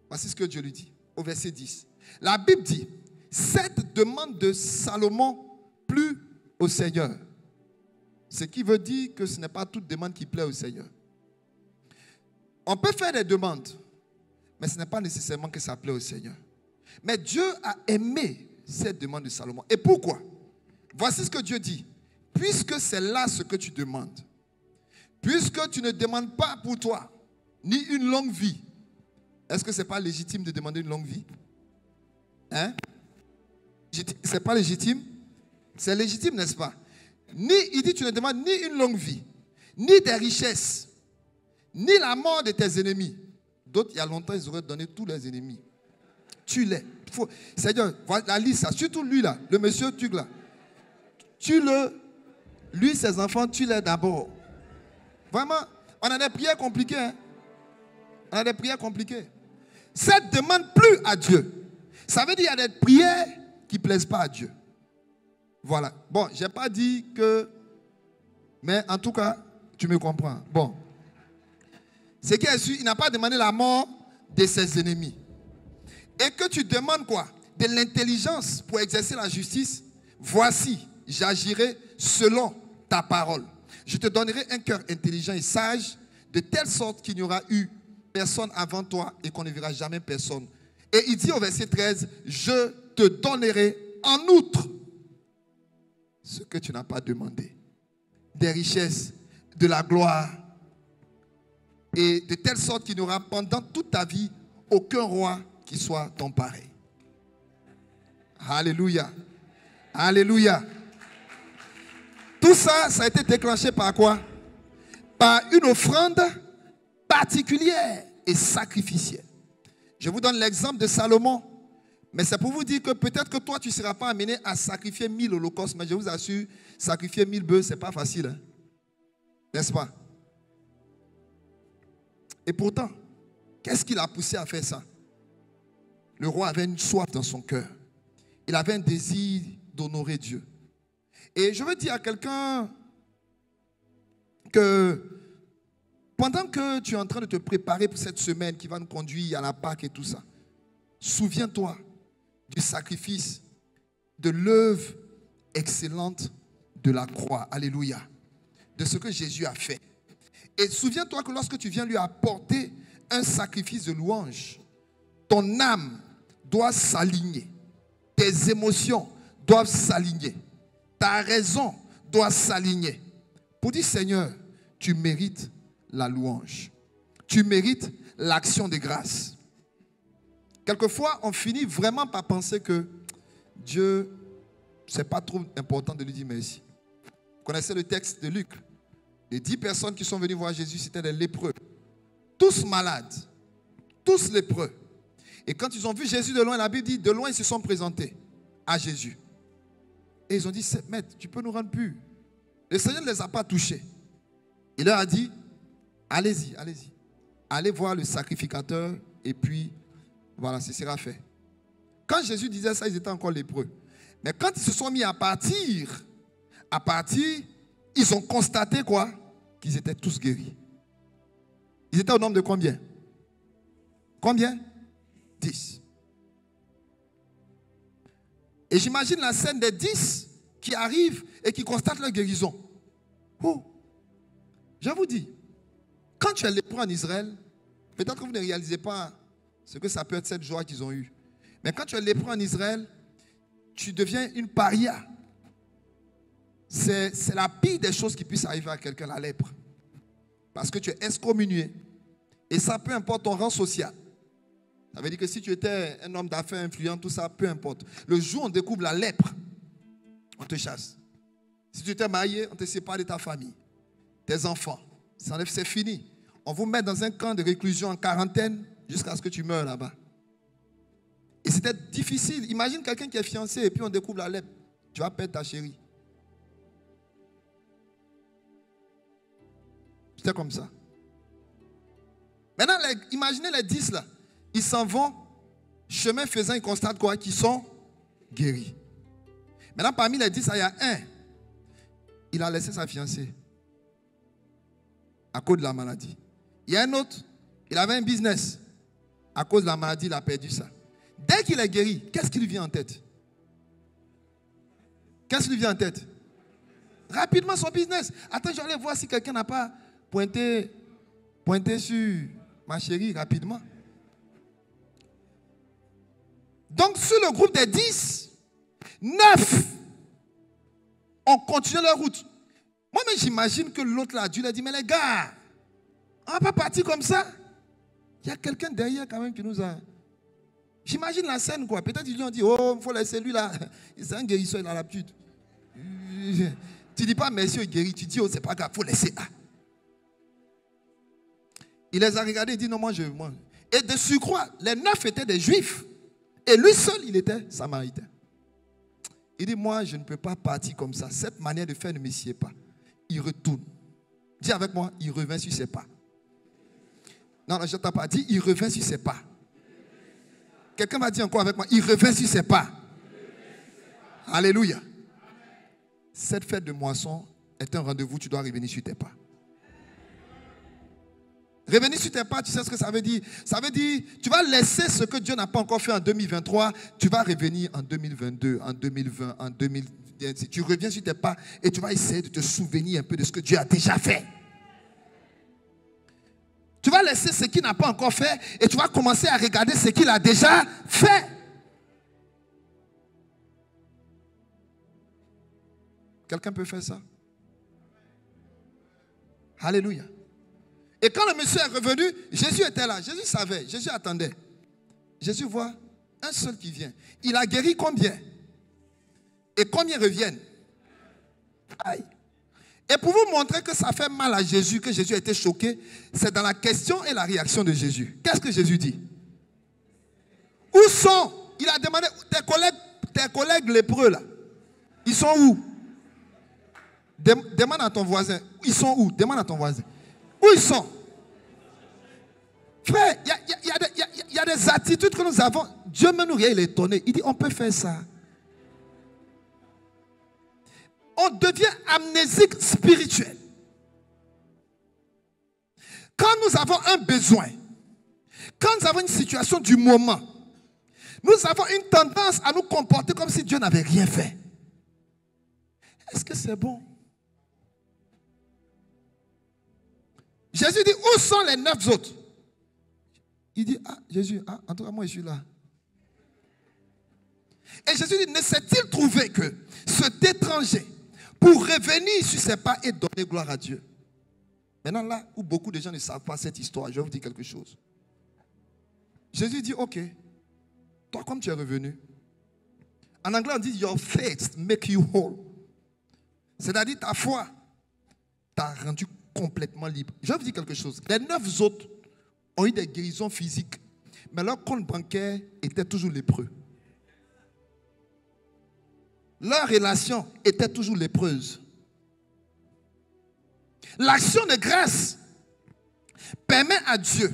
Voici ce que Dieu lui dit. Au verset 10. La Bible dit, cette demande de Salomon plut au Seigneur. Ce qui veut dire que ce n'est pas toute demande qui plaît au Seigneur. On peut faire des demandes, mais ce n'est pas nécessairement que ça plaît au Seigneur. Mais Dieu a aimé cette demande de Salomon. Et pourquoi? Voici ce que Dieu dit. Puisque c'est là ce que tu demandes, puisque tu ne demandes pas pour toi, ni une longue vie, est-ce que ce n'est pas légitime de demander une longue vie? Hein? C'est pas légitime? C'est légitime, n'est-ce pas? Il dit tu ne demandes ni une longue vie, ni des richesses, ni la mort de tes ennemis. D'autres, il y a longtemps, ils auraient donné tous leurs ennemis. Tue-les. Seigneur, voilà la liste, ça. Surtout lui là, le monsieur Tug là. Tue-le. Lui, ses enfants, tue-les d'abord. Vraiment, on a des prières compliquées. Hein? On a des prières compliquées. Cette demande plus à Dieu. Ça veut dire qu'il y a des prières qui ne plaisent pas à Dieu. Voilà. Bon, je n'ai pas dit que Mais en tout cas, tu me comprends. Bon. Ce qui est sûr, il n'a pas demandé la mort de ses ennemis. Et que tu demandes quoi? De l'intelligence pour exercer la justice. Voici, j'agirai selon ta parole. Je te donnerai un cœur intelligent et sage, de telle sorte qu'il n'y aura eu personne avant toi et qu'on ne verra jamais personne. Et il dit au verset 13, je te donnerai en outre ce que tu n'as pas demandé. Des richesses, de la gloire. Et de telle sorte qu'il n'y aura pendant toute ta vie aucun roi qui soit ton pareil. Alléluia. Alléluia. Tout ça, ça a été déclenché par quoi? Par une offrande particulière et sacrificielle. Je vous donne l'exemple de Salomon. Mais c'est pour vous dire que peut-être que toi, tu ne seras pas amené à sacrifier 1000 holocaustes. Mais je vous assure, sacrifier 1000 bœufs, ce n'est pas facile. Hein? N'est-ce pas? Et pourtant, qu'est-ce qui l'a poussé à faire ça? Le roi avait une soif dans son cœur. Il avait un désir d'honorer Dieu. Et je veux dire à quelqu'un que pendant que tu es en train de te préparer pour cette semaine qui va nous conduire à la Pâque et tout ça, souviens-toi du sacrifice, de l'œuvre excellente de la croix. Alléluia. De ce que Jésus a fait. Et souviens-toi que lorsque tu viens lui apporter un sacrifice de louange, ton âme doit s'aligner. Tes émotions doivent s'aligner. Ta raison doit s'aligner. Pour dire, Seigneur, tu mérites la louange. Tu mérites l'action de grâce. Quelquefois, on finit vraiment par penser que Dieu, c'est pas trop important de lui dire merci. Vous connaissez le texte de Luc? Les 10 personnes qui sont venues voir Jésus, c'était des lépreux. Tous malades. Tous lépreux. Et quand ils ont vu Jésus de loin, la Bible dit, de loin, ils se sont présentés à Jésus. Et ils ont dit, Maître, tu peux nous rendre purs. Le Seigneur ne les a pas touchés. Il leur a dit, allez-y, allez-y. Allez voir le sacrificateur et puis, voilà, ce sera fait. Quand Jésus disait ça, ils étaient encore lépreux. Mais quand ils se sont mis à partir, ils ont constaté quoi? Qu'ils étaient tous guéris. Ils étaient au nombre de combien? Combien? 10. Et j'imagine la scène des 10 qui arrivent et qui constatent leur guérison. Oh, je vous dis, quand tu es lépreux en Israël, peut-être que vous ne réalisez pas ce que ça peut être cette joie qu'ils ont eue. Mais quand tu es lépreux en Israël, tu deviens une paria. C'est la pire des choses qui puisse arriver à quelqu'un, la lèpre. Parce que tu es excommunié. Et ça, peu importe ton rang social. Ça veut dire que si tu étais un homme d'affaires influent, tout ça, peu importe. Le jour où on découvre la lèpre, on te chasse. Si tu étais marié, on te sépare de ta famille, tes enfants. C'est fini. On vous met dans un camp de réclusion en quarantaine jusqu'à ce que tu meurs là-bas. Et c'était difficile. Imagine quelqu'un qui est fiancé et puis on découvre la lèpre. Tu vas perdre ta chérie. C'était comme ça. Maintenant, imaginez les 10 là. Ils s'en vont, chemin faisant, ils constatent quoi? Qu'ils sont guéris. Maintenant, parmi les 10, il y a un. Il a laissé sa fiancée à cause de la maladie. Il y a un autre, il avait un business. À cause de la maladie, il a perdu ça. Dès qu'il est guéri, qu'est-ce qui lui vient en tête? Qu'est-ce qui lui vient en tête? Rapidement son business. Attends, je vais aller voir si quelqu'un n'a pas pointé sur ma chérie rapidement. Donc, sur le groupe des 10, 9 ont continué leur route. Moi-même, j'imagine que l'autre là, Dieu lui a dit, mais les gars, on ne va pas partir comme ça. Il y a quelqu'un derrière quand même qui nous a... J'imagine la scène, quoi. Peut-être ils lui ont dit, oh, il faut laisser lui là. C'est un guérisseur, il a l'habitude. Tu ne dis pas merci, il guérit. Tu dis, oh, c'est pas grave, il faut laisser là. Il les a regardés et dit, non, moi. Et de surcroît, les 9 étaient des juifs. Et lui seul, il était samaritain. Il dit, moi, je ne peux pas partir comme ça. Cette manière de faire ne me sied pas. Il retourne. Dis avec moi, il revient sur ses pas. Non, je ne t'ai pas dit, il revient sur ses pas. Quelqu'un m'a dit encore avec moi, il revient sur ses pas. Alléluia. Cette fête de moisson est un rendez-vous, tu dois revenir sur tes pas. Revenir sur tes pas, tu sais ce que ça veut dire? Ça veut dire, tu vas laisser ce que Dieu n'a pas encore fait en 2023, tu vas revenir en 2022, en 2020, en 2020. Tu reviens sur tes pas et tu vas essayer de te souvenir un peu de ce que Dieu a déjà fait. Tu vas laisser ce qu'il n'a pas encore fait et tu vas commencer à regarder ce qu'il a déjà fait. Quelqu'un peut faire ça? Alléluia. Et quand le monsieur est revenu, Jésus était là. Jésus savait. Jésus attendait. Jésus voit un seul qui vient. Il a guéri combien? Et combien reviennent? Aïe. Et pour vous montrer que ça fait mal à Jésus, que Jésus a été choqué, c'est dans la question et la réaction de Jésus. Qu'est-ce que Jésus dit? Où sont? Il a demandé, tes collègues lépreux là, ils sont où? Demande à ton voisin. Ils sont où? Demande à ton voisin. Où ils sont? Frère, il y a des attitudes que nous avons. Dieu même nous il est étonné. Il dit, on peut faire ça. On devient amnésique spirituel. Quand nous avons un besoin, quand nous avons une situation du moment, nous avons une tendance à nous comporter comme si Dieu n'avait rien fait. Est-ce que c'est bon? Jésus dit, où sont les 9 autres? Il dit, ah, Jésus, ah, en tout cas, moi, je suis là. Et Jésus dit, ne s'est-il trouvé que cet étranger, pour revenir sur ses pas et donner gloire à Dieu? Maintenant, là où beaucoup de gens ne savent pas cette histoire, je vais vous dire quelque chose. Jésus dit, ok, toi, comme tu es revenu, en anglais, on dit, your faith make you whole. C'est-à-dire, ta foi t'a rendu complètement libre. Je vais vous dire quelque chose. Les 9 autres ont eu des guérisons physiques, mais leur compte bancaire était toujours lépreux. Leur relation était toujours lépreuse. L'action de grâce permet à Dieu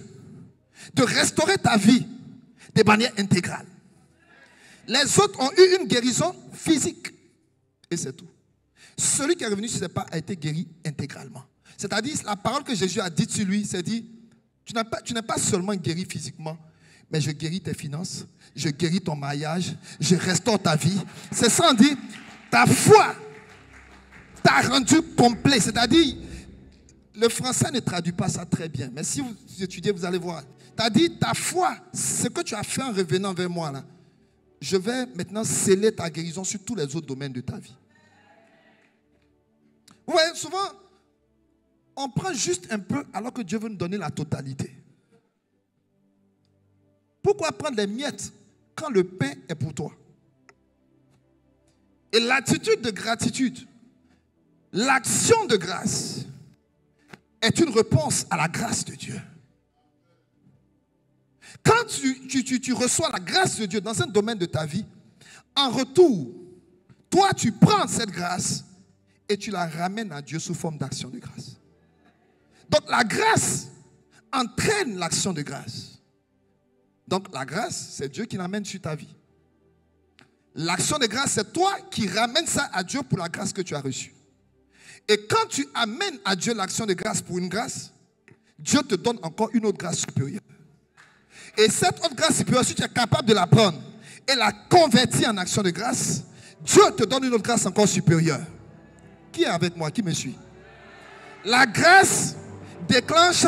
de restaurer ta vie de manière intégrale. Les autres ont eu une guérison physique. Et c'est tout. Celui qui est revenu sur ses pas a été guéri intégralement. C'est-à-dire, la parole que Jésus a dite sur lui, c'est dit, tu n'es pas seulement guéri physiquement, mais je guéris tes finances, je guéris ton mariage, je restaure ta vie. C'est ça, on dit, ta foi t'a rendu complet. C'est-à-dire, le français ne traduit pas ça très bien, mais si vous étudiez, vous allez voir. T'as dit, ta foi, ce que tu as fait en revenant vers moi, là, je vais maintenant sceller ta guérison sur tous les autres domaines de ta vie. Vous voyez, souvent, on prend juste un peu alors que Dieu veut nous donner la totalité. Pourquoi prendre les miettes quand le pain est pour toi? Et l'attitude de gratitude, l'action de grâce est une réponse à la grâce de Dieu. Quand tu reçois la grâce de Dieu dans un domaine de ta vie, en retour, toi tu prends cette grâce et tu la ramènes à Dieu sous forme d'action de grâce. Donc la grâce entraîne l'action de grâce. Donc la grâce, c'est Dieu qui l'amène sur ta vie. L'action de grâce, c'est toi qui ramènes ça à Dieu pour la grâce que tu as reçue. Et quand tu amènes à Dieu l'action de grâce pour une grâce, Dieu te donne encore une autre grâce supérieure. Et cette autre grâce supérieure, si tu es capable de la prendre et la convertir en action de grâce, Dieu te donne une autre grâce encore supérieure. Qui est avec moi? Qui me suit? La grâce déclenche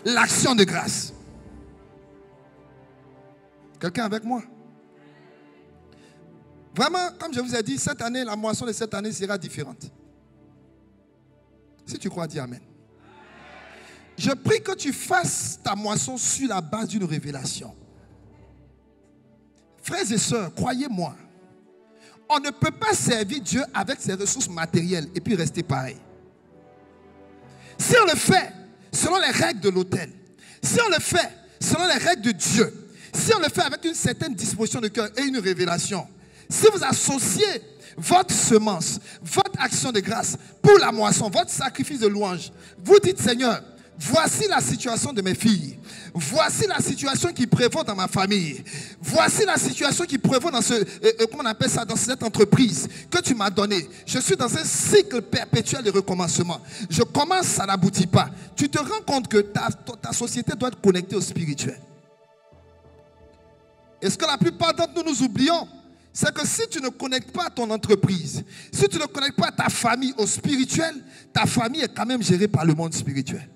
l'action de grâce. Quelqu'un avec moi? Vraiment, comme je vous ai dit, cette année, la moisson de cette année sera différente. Si tu crois, dis Amen. Je prie que tu fasses ta moisson sur la base d'une révélation. Frères et sœurs, croyez-moi, on ne peut pas servir Dieu avec ses ressources matérielles et puis rester pareil. Si on le fait selon les règles de l'autel, si on le fait selon les règles de Dieu, si on le fait avec une certaine disposition de cœur et une révélation, si vous associez votre semence, votre action de grâce pour la moisson, votre sacrifice de louange, vous dites Seigneur, voici la situation de mes filles. Voici la situation qui prévaut dans ma famille. Voici la situation qui prévaut dans comment on appelle ça, dans cette entreprise que tu m'as donnée. Je suis dans un cycle perpétuel de recommencement. Je commence, ça n'aboutit pas. Tu te rends compte que ta société doit être connectée au spirituel. Et ce que la plupart d'entre nous oublions, c'est que si tu ne connectes pas ton entreprise, si tu ne connectes pas ta famille au spirituel, ta famille est quand même gérée par le monde spirituel.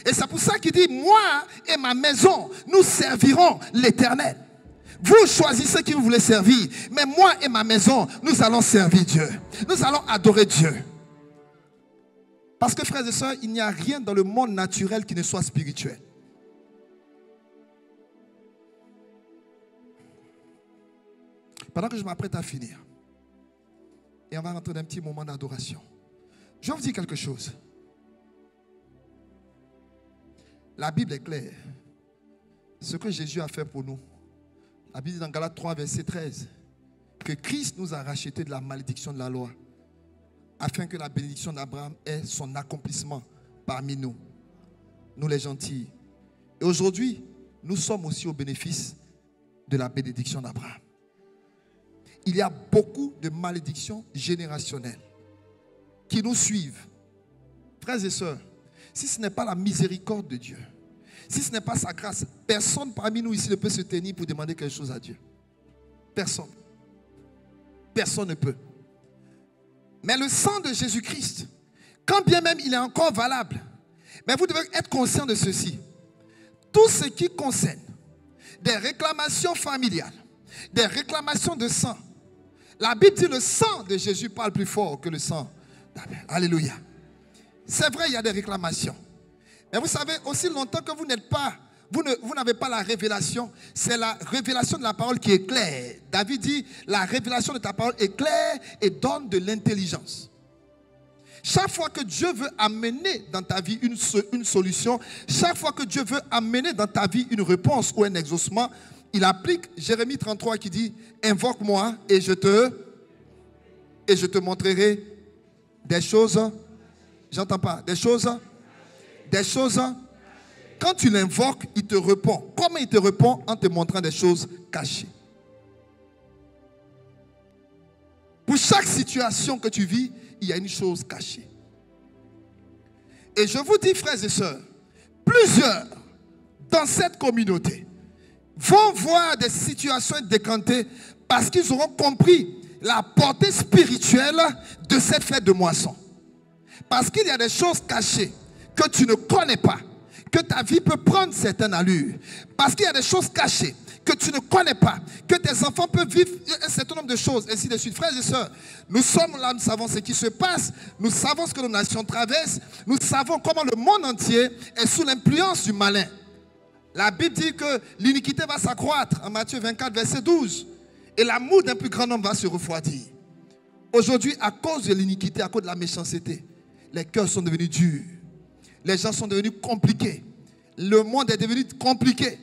Et c'est pour ça qu'il dit, moi et ma maison, nous servirons l'Éternel. Vous choisissez qui vous voulez servir, mais moi et ma maison, nous allons servir Dieu. Nous allons adorer Dieu. Parce que frères et sœurs, il n'y a rien dans le monde naturel qui ne soit spirituel. Pendant que je m'apprête à finir, et on va rentrer dans un petit moment d'adoration, je vais vous dire quelque chose. La Bible est claire. Ce que Jésus a fait pour nous. La Bible dit dans Galates 3, verset 13, que Christ nous a rachetés de la malédiction de la loi, afin que la bénédiction d'Abraham ait son accomplissement parmi nous, nous les gentils. Et aujourd'hui, nous sommes aussi au bénéfice de la bénédiction d'Abraham. Il y a beaucoup de malédictions générationnelles qui nous suivent. Frères et sœurs, si ce n'est pas la miséricorde de Dieu, si ce n'est pas sa grâce, personne parmi nous ici ne peut se tenir pour demander quelque chose à Dieu. Personne. Personne ne peut. Mais le sang de Jésus-Christ, quand bien même il est encore valable, mais vous devez être conscient de ceci. Tout ce qui concerne des réclamations familiales, des réclamations de sang, la Bible dit le sang de Jésus parle plus fort que le sang d'Abel. Alléluia. C'est vrai, il y a des réclamations. Mais vous savez, aussi longtemps que vous n'êtes pas, vous n'avez pas la révélation, c'est la révélation de la parole qui est claire. David dit, la révélation de ta parole est claire et donne de l'intelligence. Chaque fois que Dieu veut amener dans ta vie une solution, chaque fois que Dieu veut amener dans ta vie une réponse ou un exaucement, il applique Jérémie 33 qui dit, invoque-moi et je te montrerai des choses. J'entends pas. Des choses. Quand tu l'invoques, il te répond. Comment il te répond? En te montrant des choses cachées. Pour chaque situation que tu vis, il y a une chose cachée. Et je vous dis, frères et sœurs, plusieurs dans cette communauté vont voir des situations décantées parce qu'ils auront compris la portée spirituelle de cette fête de moisson. Parce qu'il y a des choses cachées que tu ne connais pas, que ta vie peut prendre certaines allures. Parce qu'il y a des choses cachées que tu ne connais pas, que tes enfants peuvent vivre un certain nombre de choses, ainsi de suite. Frères et sœurs, nous sommes là, nous savons ce qui se passe, nous savons ce que nos nations traversent, nous savons comment le monde entier est sous l'influence du malin. La Bible dit que l'iniquité va s'accroître en Matthieu 24, verset 12. Et l'amour d'un plus grand homme va se refroidir. Aujourd'hui, à cause de l'iniquité, à cause de la méchanceté, les cœurs sont devenus durs. Les gens sont devenus compliqués. Le monde est devenu compliqué.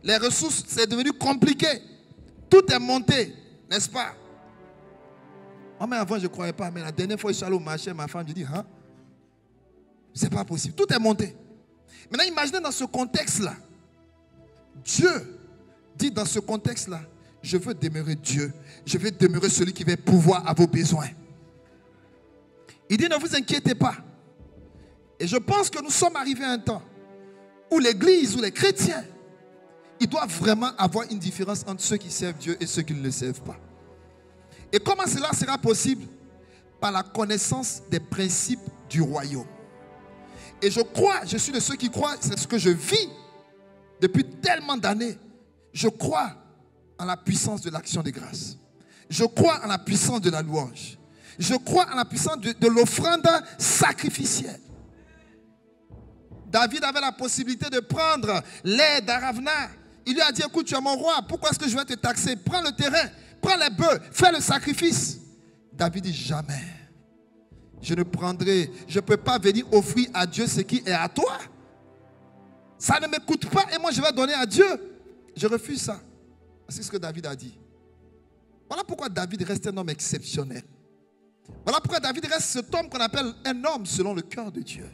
Les ressources, c'est devenu compliqué. Tout est monté, n'est-ce pas? Oh, mais avant, je ne croyais pas. Mais la dernière fois, je suis allé au marché, ma femme me dit, hein? C'est pas possible. Tout est monté. Maintenant, imaginez dans ce contexte-là. Dieu dit dans ce contexte-là, je veux demeurer Dieu. Je veux demeurer celui qui va pouvoir à vos besoins. Il dit, ne vous inquiétez pas. Et je pense que nous sommes arrivés à un temps où l'Église, où les chrétiens, ils doivent vraiment avoir une différence entre ceux qui servent Dieu et ceux qui ne le servent pas. Et comment cela sera possible? Par la connaissance des principes du royaume. Et je crois, je suis de ceux qui croient, c'est ce que je vis depuis tellement d'années. Je crois en la puissance de l'action de grâce. Je crois en la puissance de la louange. Je crois en la puissance de l'offrande sacrificielle. David avait la possibilité de prendre l'air d'Aravna. Il lui a dit, écoute, tu es mon roi, pourquoi est-ce que je vais te taxer? Prends le terrain, prends les bœufs, fais le sacrifice. David dit, jamais. Je ne prendrai, je ne peux pas venir offrir à Dieu ce qui est à toi. Ça ne m'écoute pas et moi je vais donner à Dieu. Je refuse ça. C'est ce que David a dit. Voilà pourquoi David reste un homme exceptionnel. Voilà pourquoi David reste cet homme qu'on appelle un homme selon le cœur de Dieu.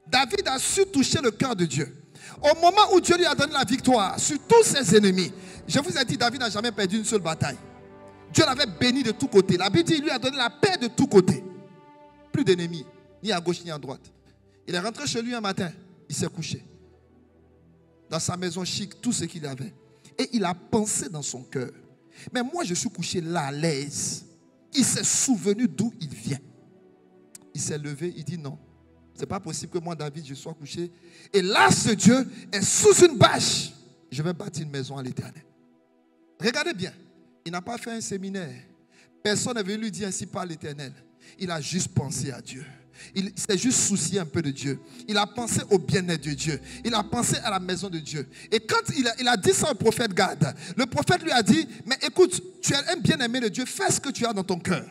David a su toucher le cœur de Dieu. Au moment où Dieu lui a donné la victoire sur tous ses ennemis, je vous ai dit, David n'a jamais perdu une seule bataille. Dieu l'avait béni de tous côtés. La Bible dit qu'il lui a donné la paix de tous côtés. Plus d'ennemis, ni à gauche ni à droite. Il est rentré chez lui un matin, il s'est couché. Dans sa maison chic, tout ce qu'il avait. Et il a pensé dans son cœur. Mais moi, je suis couché là, à l'aise. Il s'est souvenu d'où il vient. Il s'est levé, il dit non. Ce n'est pas possible que moi, David, je sois couché. Et là, ce Dieu est sous une bâche. Je vais bâtir une maison à l'Éternel. Regardez bien. Il n'a pas fait un séminaire. Personne n'est venu lui dire ainsi par l'Éternel. Il a juste pensé à Dieu. Il s'est juste soucié un peu de Dieu. Il a pensé au bien-être de Dieu. Il a pensé à la maison de Dieu. Et quand il a dit ça au prophète Gad, le prophète lui a dit, mais écoute, tu es un bien-aimé de Dieu, fais ce que tu as dans ton cœur.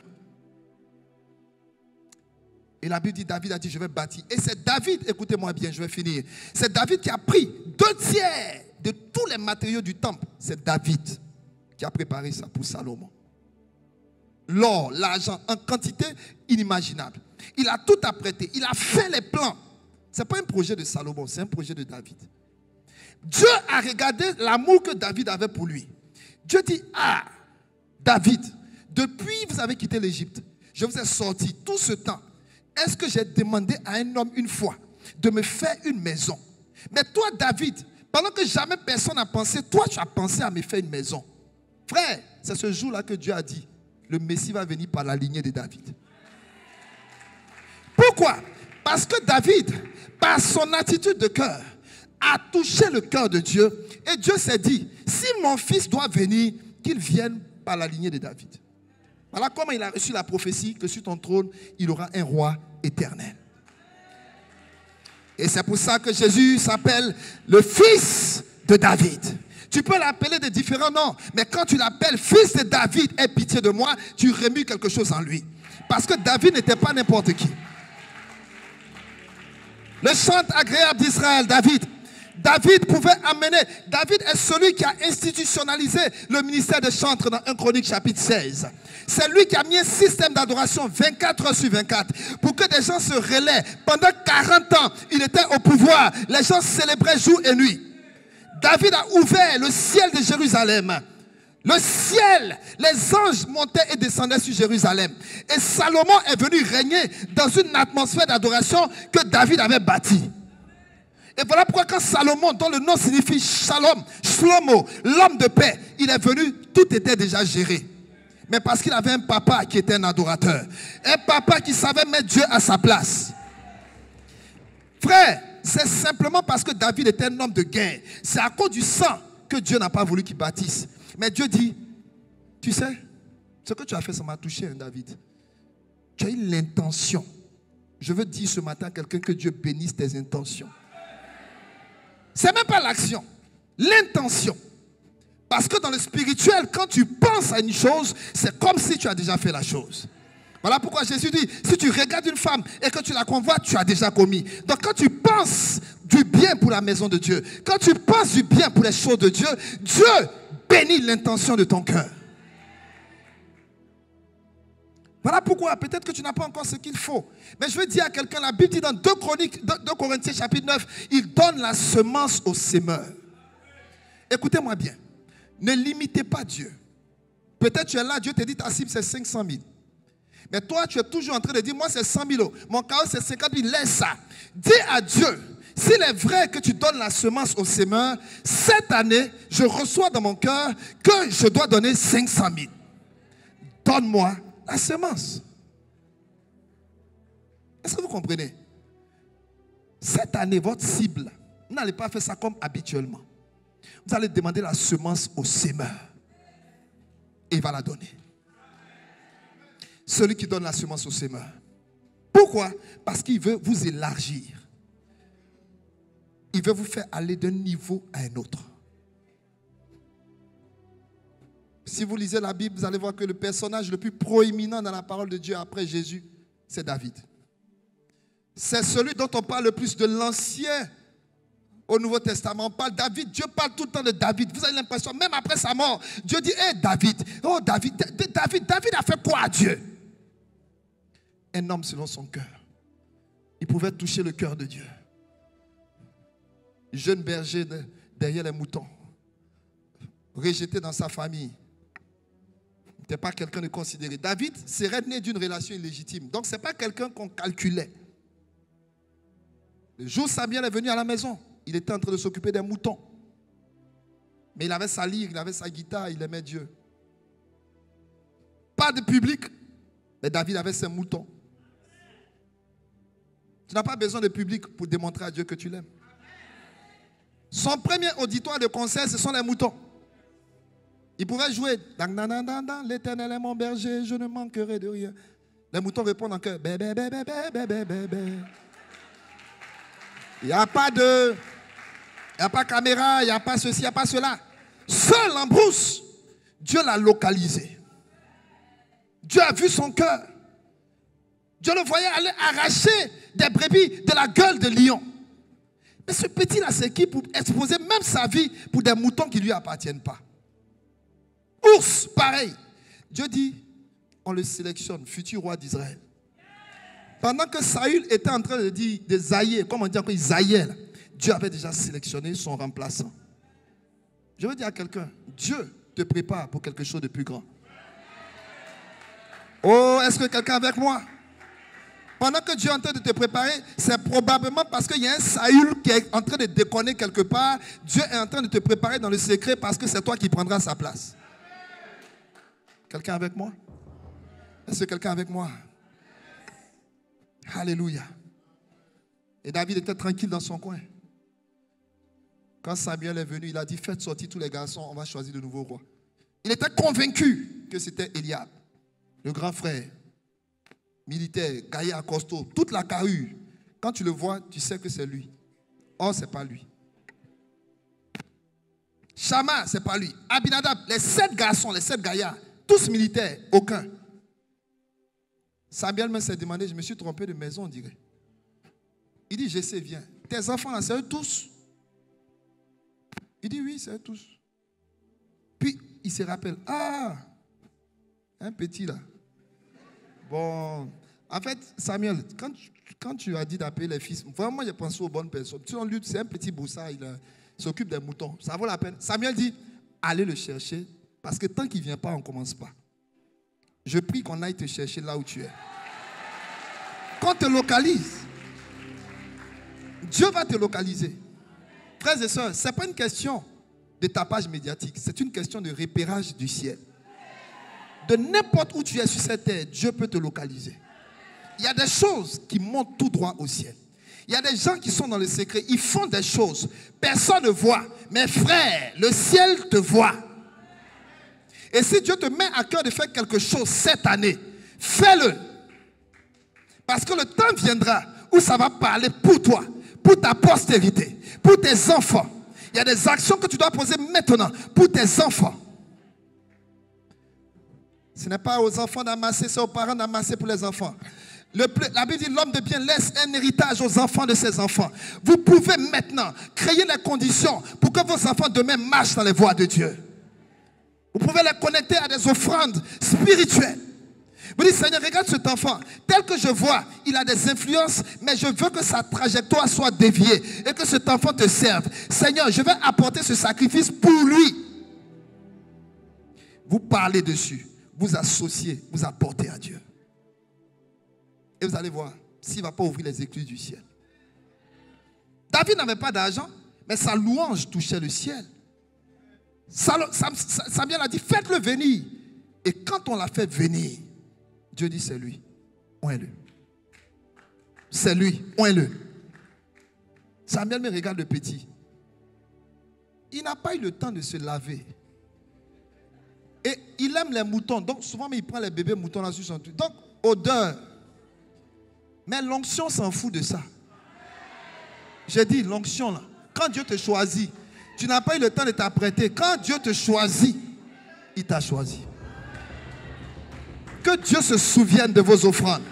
Et la Bible dit, David a dit, je vais bâtir. Et c'est David, écoutez-moi bien, je vais finir. C'est David qui a pris 2/3 de tous les matériaux du temple. C'est David qui a préparé ça pour Salomon. L'or, l'argent, en quantité inimaginable. Il a tout apprêté. Il a fait les plans. Ce n'est pas un projet de Salomon, c'est un projet de David. Dieu a regardé l'amour que David avait pour lui. Dieu dit, ah, David, depuis que vous avez quitté l'Égypte, je vous ai sorti tout ce temps. Est-ce que j'ai demandé à un homme une fois de me faire une maison? Mais toi, David, pendant que jamais personne n'a pensé, toi, tu as pensé à me faire une maison. Frère, c'est ce jour-là que Dieu a dit, le Messie va venir par la lignée de David. Pourquoi? Parce que David, par son attitude de cœur, a touché le cœur de Dieu. Et Dieu s'est dit, si mon fils doit venir, qu'il vienne par la lignée de David. Voilà comment il a reçu la prophétie que sur ton trône, il aura un roi éternel. Et c'est pour ça que Jésus s'appelle le fils de David. Tu peux l'appeler de différents noms, mais quand tu l'appelles fils de David, aie pitié de moi, tu remues quelque chose en lui. Parce que David n'était pas n'importe qui. Le chant agréable d'Israël, David. David pouvait amener. David est celui qui a institutionnalisé le ministère de chantre dans 1 Chronique chapitre 16. C'est lui qui a mis un système d'adoration 24 heures sur 24 pour que des gens se relaient. Pendant 40 ans, il était au pouvoir. Les gens célébraient jour et nuit. David a ouvert le ciel de Jérusalem. Le ciel, les anges montaient et descendaient sur Jérusalem. Et Salomon est venu régner dans une atmosphère d'adoration que David avait bâtie. Et voilà pourquoi quand Salomon, dont le nom signifie Shalom, Shlomo, l'homme de paix, il est venu, tout était déjà géré. Mais parce qu'il avait un papa qui était un adorateur. Un papa qui savait mettre Dieu à sa place. Frère, c'est simplement parce que David était un homme de guerre. C'est à cause du sang que Dieu n'a pas voulu qu'il bâtisse. Mais Dieu dit, tu sais, ce que tu as fait, ça m'a touché, hein, David. Tu as eu l'intention. Je veux dire ce matin à quelqu'un que Dieu bénisse tes intentions. C'est même pas l'action, l'intention. Parce que dans le spirituel, quand tu penses à une chose, c'est comme si tu as déjà fait la chose. Voilà pourquoi Jésus dit, si tu regardes une femme et que tu la convoites, tu as déjà commis. Donc quand tu penses du bien pour la maison de Dieu, quand tu penses du bien pour les choses de Dieu, Dieu bénit l'intention de ton cœur. Voilà pourquoi, peut-être que tu n'as pas encore ce qu'il faut. Mais je veux dire à quelqu'un, la Bible dit dans 2 Corinthiens chapitre 9, il donne la semence au semeur. Écoutez-moi bien. Ne limitez pas Dieu. Peut-être tu es là, Dieu te dit ta cible c'est 500 000. Mais toi tu es toujours en train de dire, moi c'est 100 000 euros. Mon chaos c'est 50 000, laisse ça. Dis à Dieu, s'il est vrai que tu donnes la semence au semeur, cette année, je reçois dans mon cœur que je dois donner 500 000. Donne-moi la semence. Est-ce que vous comprenez? Cette année, votre cible, vous n'allez pas faire ça comme habituellement. Vous allez demander la semence au semeur. Et il va la donner. Celui qui donne la semence au semeur. Pourquoi? Parce qu'il veut vous élargir. Il veut vous faire aller d'un niveau à un autre. Si vous lisez la Bible, vous allez voir que le personnage le plus proéminent dans la parole de Dieu après Jésus, c'est David. C'est celui dont on parle le plus de l'Ancien au Nouveau Testament. On parle de David. Dieu parle tout le temps de David. Vous avez l'impression, même après sa mort, Dieu dit, hé David, oh David a fait quoi à Dieu? un homme selon son cœur. Il pouvait toucher le cœur de Dieu. Jeune berger derrière les moutons, rejeté dans sa famille. Il n'était pas quelqu'un de considéré. David serait né d'une relation illégitime. Donc ce n'est pas quelqu'un qu'on calculait. Le jour où Samuel est venu à la maison, il était en train de s'occuper des moutons. Mais il avait sa lyre, il avait sa guitare, il aimait Dieu. Pas de public, mais David avait ses moutons. Tu n'as pas besoin de public pour démontrer à Dieu que tu l'aimes. Son premier auditoire de concert, ce sont les moutons. Il pouvait jouer « L'Éternel est mon berger, je ne manquerai de rien ». Les moutons répondent en chœur « Bé, bé, bé, bé, bé, bé, bé, bé ». Il n'y a pas de... Il n'y a pas de caméra, il n'y a pas ceci, il n'y a pas cela. Seul en brousse, Dieu l'a localisé. Dieu a vu son cœur. Dieu le voyait aller arracher des brebis de la gueule de lion. Mais ce petit-là, c'est qui pour exposer même sa vie pour des moutons qui ne lui appartiennent pas. Ours, pareil. Dieu dit, on le sélectionne, futur roi d'Israël. Pendant que Saül était en train de dire, de zailler, comme on dit encore, il zaillait, là, Dieu avait déjà sélectionné son remplaçant. Je veux dire à quelqu'un, Dieu te prépare pour quelque chose de plus grand. Oh, est-ce que quelqu'un est avec moi? Pendant que Dieu est en train de te préparer, c'est probablement parce qu'il y a un Saül qui est en train de déconner quelque part. Dieu est en train de te préparer dans le secret parce que c'est toi qui prendras sa place. Quelqu'un avec moi? Est-ce que quelqu'un avec moi? Alléluia. Et David était tranquille dans son coin. Quand Samuel est venu, il a dit, faites sortir tous les garçons, on va choisir de nouveaux rois. Il était convaincu que c'était Eliab, le grand frère, militaire, gaillard, costaud, toute la carrure. Quand tu le vois, tu sais que c'est lui. Or, ce n'est pas lui. Shama, ce n'est pas lui. Abinadab, les 7 garçons, les 7 gaillards, tous militaires, aucun. Samuel me s'est demandé, je me suis trompé de maison, on dirait. Il dit, je sais, viens. Tes enfants, là, c'est eux tous? Il dit, oui, c'est eux tous. Puis, il se rappelle, ah, un petit là. Bon, en fait, Samuel, quand tu as dit d'appeler les fils, vraiment, j'ai pensé aux bonnes personnes. C'est un petit boussard, il s'occupe des moutons. Ça vaut la peine. Samuel dit, allez le chercher, parce que tant qu'il ne vient pas, on ne commence pas. Je prie qu'on aille te chercher là où tu es. Qu'on te localise. Dieu va te localiser. Frères et sœurs, ce n'est pas une question de tapage médiatique, c'est une question de repérage du ciel. De n'importe où tu es sur cette terre, Dieu peut te localiser. Il y a des choses qui montent tout droit au ciel. Il y a des gens qui sont dans le secret, ils font des choses, personne ne voit. Mais frère, le ciel te voit. Et si Dieu te met à cœur de faire quelque chose cette année, fais-le. Parce que le temps viendra où ça va parler pour toi, pour ta postérité, pour tes enfants. Il y a des actions que tu dois poser maintenant pour tes enfants. Ce n'est pas aux enfants d'amasser, c'est aux parents d'amasser pour les enfants. La Bible dit l'homme de bien laisse un héritage aux enfants de ses enfants. Vous pouvez maintenant créer les conditions pour que vos enfants demain marchent dans les voies de Dieu. Vous pouvez les connecter à des offrandes spirituelles. Vous dites, Seigneur, regarde cet enfant. Tel que je vois, il a des influences, mais je veux que sa trajectoire soit déviée et que cet enfant te serve. Seigneur, je vais apporter ce sacrifice pour lui. Vous parlez dessus, vous associez, vous apportez à Dieu. Et vous allez voir, s'il ne va pas ouvrir les écluses du ciel. David n'avait pas d'argent, mais sa louange touchait le ciel. Samuel a dit, faites-le venir. Et quand on l'a fait venir, Dieu dit, c'est lui, oins-le. C'est lui, oins-le. Samuel me regarde le petit. Il n'a pas eu le temps de se laver. Et il aime les moutons. Donc souvent, il prend les bébés moutons là sur son truc. Donc, odeur. Mais l'onction s'en fout de ça. J'ai dit, l'onction là. Quand Dieu te choisit, tu n'as pas eu le temps de t'apprêter. Quand Dieu te choisit, il t'a choisi. Que Dieu se souvienne de vos offrandes.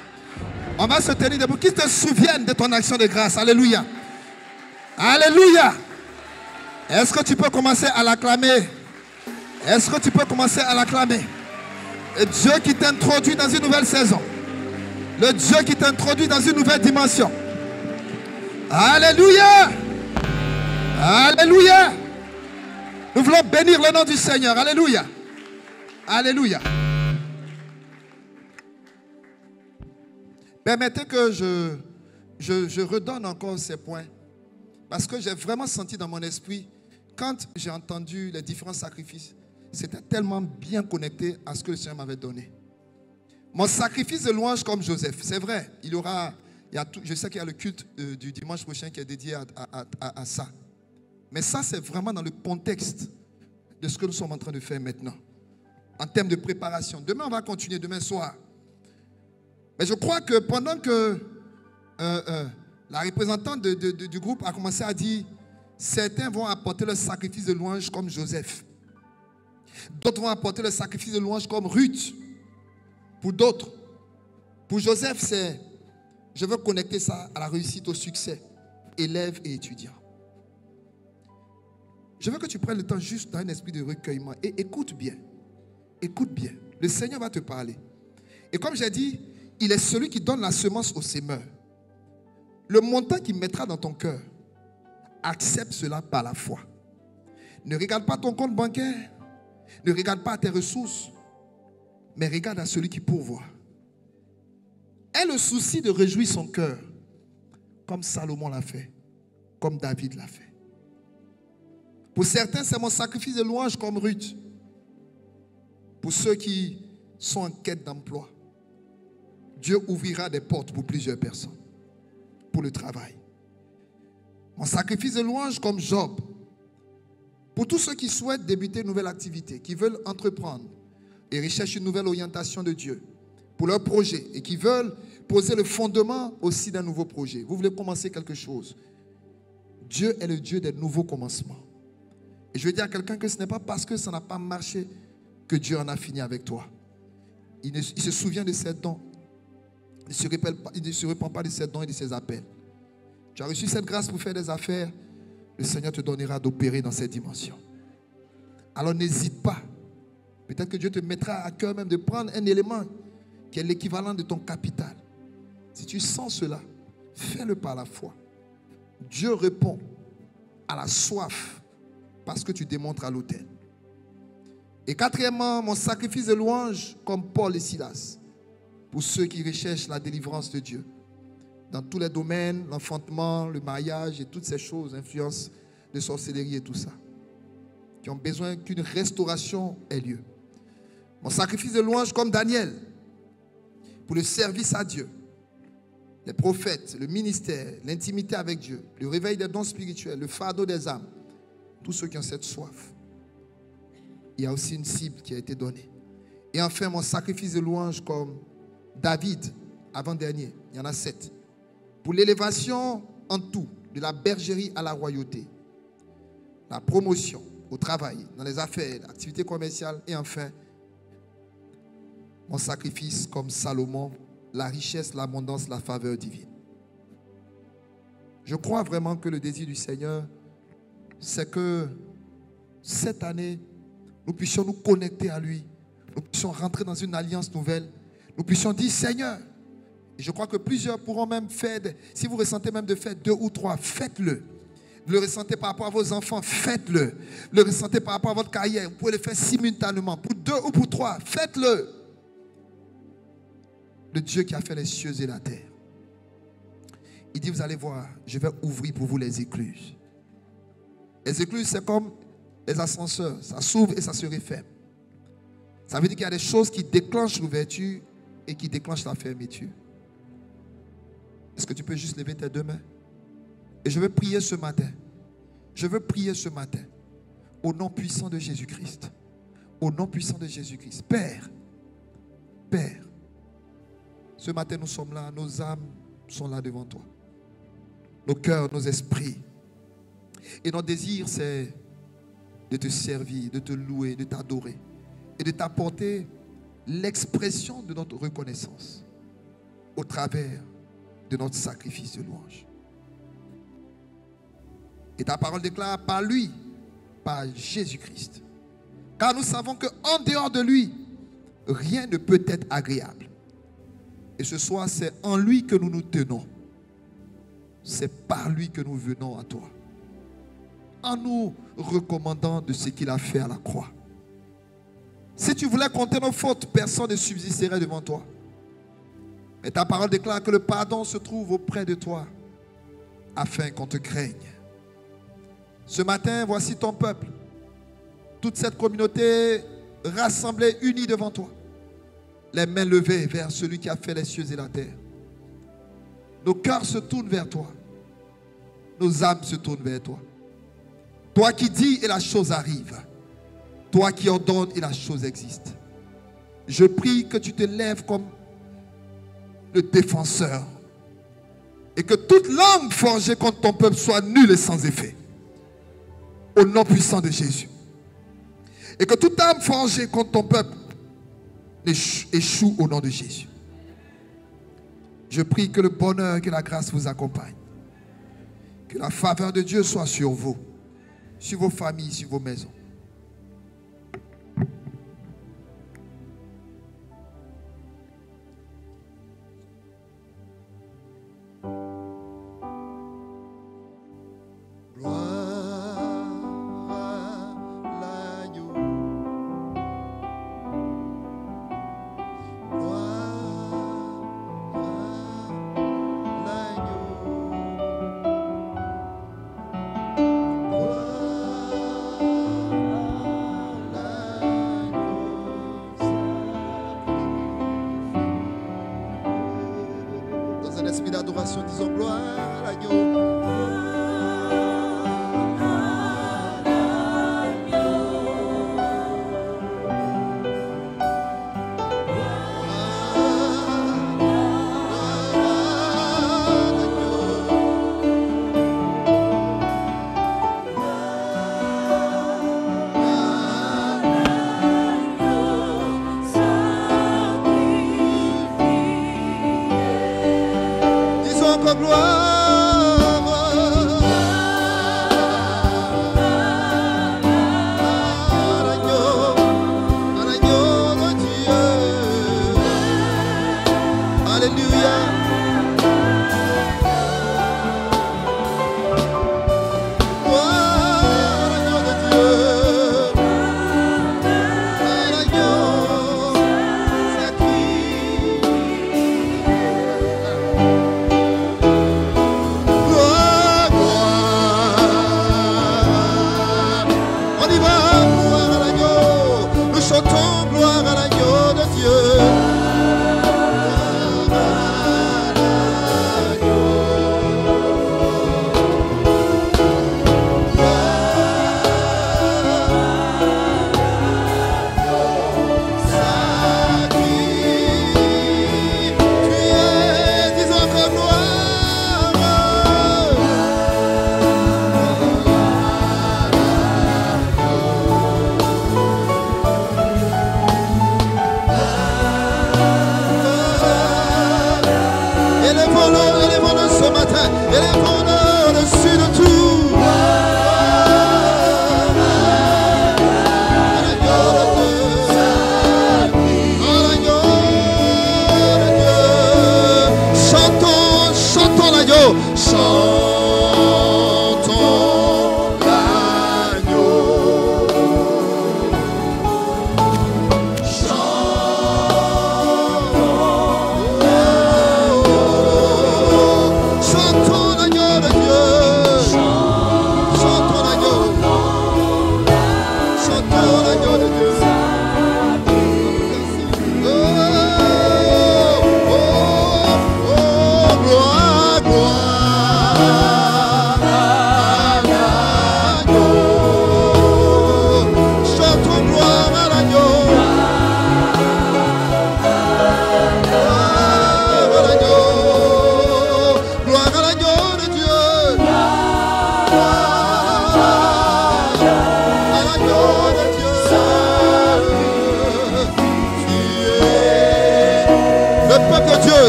On va se tenir debout. Qu'il te souvienne de ton action de grâce. Alléluia. Alléluia. Est-ce que tu peux commencer à l'acclamer? Est-ce que tu peux commencer à l'acclamer? Et Dieu qui t'introduit dans une nouvelle saison. Le Dieu qui t'introduit dans une nouvelle dimension. Alléluia. Alléluia. Nous voulons bénir le nom du Seigneur. Alléluia. Alléluia. Permettez que je redonne encore ces points. Parce que j'ai vraiment senti dans mon esprit, quand j'ai entendu les différents sacrifices, c'était tellement bien connecté à ce que le Seigneur m'avait donné. Mon sacrifice de louange comme Joseph, c'est vrai, je sais qu'il y a le culte du dimanche prochain qui est dédié à ça. Mais ça, c'est vraiment dans le contexte de ce que nous sommes en train de faire maintenant. En termes de préparation. Demain, on va continuer, demain soir. Mais je crois que pendant que la représentante du groupe a commencé à dire, certains vont apporter le sacrifice de louange comme Joseph. D'autres vont apporter le sacrifice de louange comme Ruth. Pour d'autres. Pour Joseph, c'est, je veux connecter ça à la réussite, au succès. Élève et étudiant. Je veux que tu prennes le temps juste dans un esprit de recueillement. Et écoute bien. Écoute bien. Le Seigneur va te parler. Et comme j'ai dit, il est celui qui donne la semence au semeur. Le montant qu'il mettra dans ton cœur, accepte cela par la foi. Ne regarde pas ton compte bancaire. Ne regarde pas tes ressources. Mais regarde à celui qui pourvoit. Aie le souci de réjouir son cœur. Comme Salomon l'a fait. Comme David l'a fait. Pour certains, c'est mon sacrifice de louange comme Ruth. Pour ceux qui sont en quête d'emploi, Dieu ouvrira des portes pour plusieurs personnes. Pour le travail. Mon sacrifice de louange comme Job. Pour tous ceux qui souhaitent débuter une nouvelle activité, qui veulent entreprendre et recherchent une nouvelle orientation de Dieu pour leur projet et qui veulent poser le fondement aussi d'un nouveau projet. Vous voulez commencer quelque chose. Dieu est le Dieu des nouveaux commencements. Et je veux dire à quelqu'un que ce n'est pas parce que ça n'a pas marché que Dieu en a fini avec toi. Il se souvient de ses dons. Il ne se repent pas de ses dons et de ses appels. Tu as reçu cette grâce pour faire des affaires. Le Seigneur te donnera d'opérer dans cette dimension. Alors n'hésite pas. Peut-être que Dieu te mettra à cœur même de prendre un élément qui est l'équivalent de ton capital. Si tu sens cela, fais-le par la foi. Dieu répond à la soif parce que tu démontres à l'autel. Et quatrièmement, mon sacrifice de louange comme Paul et Silas. Pour ceux qui recherchent la délivrance de Dieu. Dans tous les domaines, l'enfantement, le mariage et toutes ces choses, influence de sorcellerie et tout ça. Qui ont besoin qu'une restauration ait lieu. Mon sacrifice de louange comme Daniel. Pour le service à Dieu. Les prophètes, le ministère, l'intimité avec Dieu. Le réveil des dons spirituels, le fardeau des âmes. Tous ceux qui ont cette soif. Il y a aussi une cible qui a été donnée. Et enfin, mon sacrifice de louange comme David, avant-dernier. Il y en a 7. Pour l'élévation en tout, de la bergerie à la royauté. La promotion au travail, dans les affaires, l'activité commerciale. Et enfin, mon sacrifice comme Salomon, la richesse, l'abondance, la faveur divine. Je crois vraiment que le désir du Seigneur, c'est que cette année, nous puissions nous connecter à lui. Nous puissions rentrer dans une alliance nouvelle. Nous puissions dire, Seigneur, et je crois que plusieurs pourront même faire, si vous ressentez même de faire 2 ou 3, faites-le. Vous le ressentez par rapport à vos enfants, faites-le. Vous le ressentez par rapport à votre carrière, vous pouvez le faire simultanément. Pour 2 ou pour 3, faites-le. Le Dieu qui a fait les cieux et la terre. Il dit, vous allez voir, je vais ouvrir pour vous les écluses. Les écluses, c'est comme les ascenseurs. Ça s'ouvre et ça se referme. Ça veut dire qu'il y a des choses qui déclenchent l'ouverture et qui déclenchent la fermeture. Est-ce que tu peux juste lever tes 2 mains? Et je veux prier ce matin. Je veux prier ce matin. Au nom puissant de Jésus-Christ. Au nom puissant de Jésus-Christ. Père. Père. Ce matin, nous sommes là. Nos âmes sont là devant toi. Nos cœurs, nos esprits. Et notre désir, c'est de te servir, de te louer, de t'adorer. Et de t'apporter l'expression de notre reconnaissance au travers de notre sacrifice de louange. Et ta parole déclare par lui, par Jésus-Christ. Car nous savons qu'en dehors de lui, rien ne peut être agréable. Et ce soir, c'est en lui que nous nous tenons. C'est par lui que nous venons à toi. En nous recommandant de ce qu'il a fait à la croix. Si tu voulais compter nos fautes, personne ne subsisterait devant toi. Mais ta parole déclare que le pardon se trouve auprès de toi, afin qu'on te craigne. Ce matin, voici ton peuple. Toute cette communauté rassemblée, unie devant toi. Les mains levées vers celui qui a fait les cieux et la terre. Nos cœurs se tournent vers toi. Nos âmes se tournent vers toi. Toi qui dis et la chose arrive. Toi qui ordonnes et la chose existe. Je prie que tu te lèves comme le défenseur. Et que toute langue forgée contre ton peuple soit nulle et sans effet. Au nom puissant de Jésus. Et que toute âme forgée contre ton peuple échoue au nom de Jésus. Je prie que le bonheur et que la grâce vous accompagnent. Que la faveur de Dieu soit sur vous, sur vos familles, sur vos maisons. Disons gloire à l'agneau.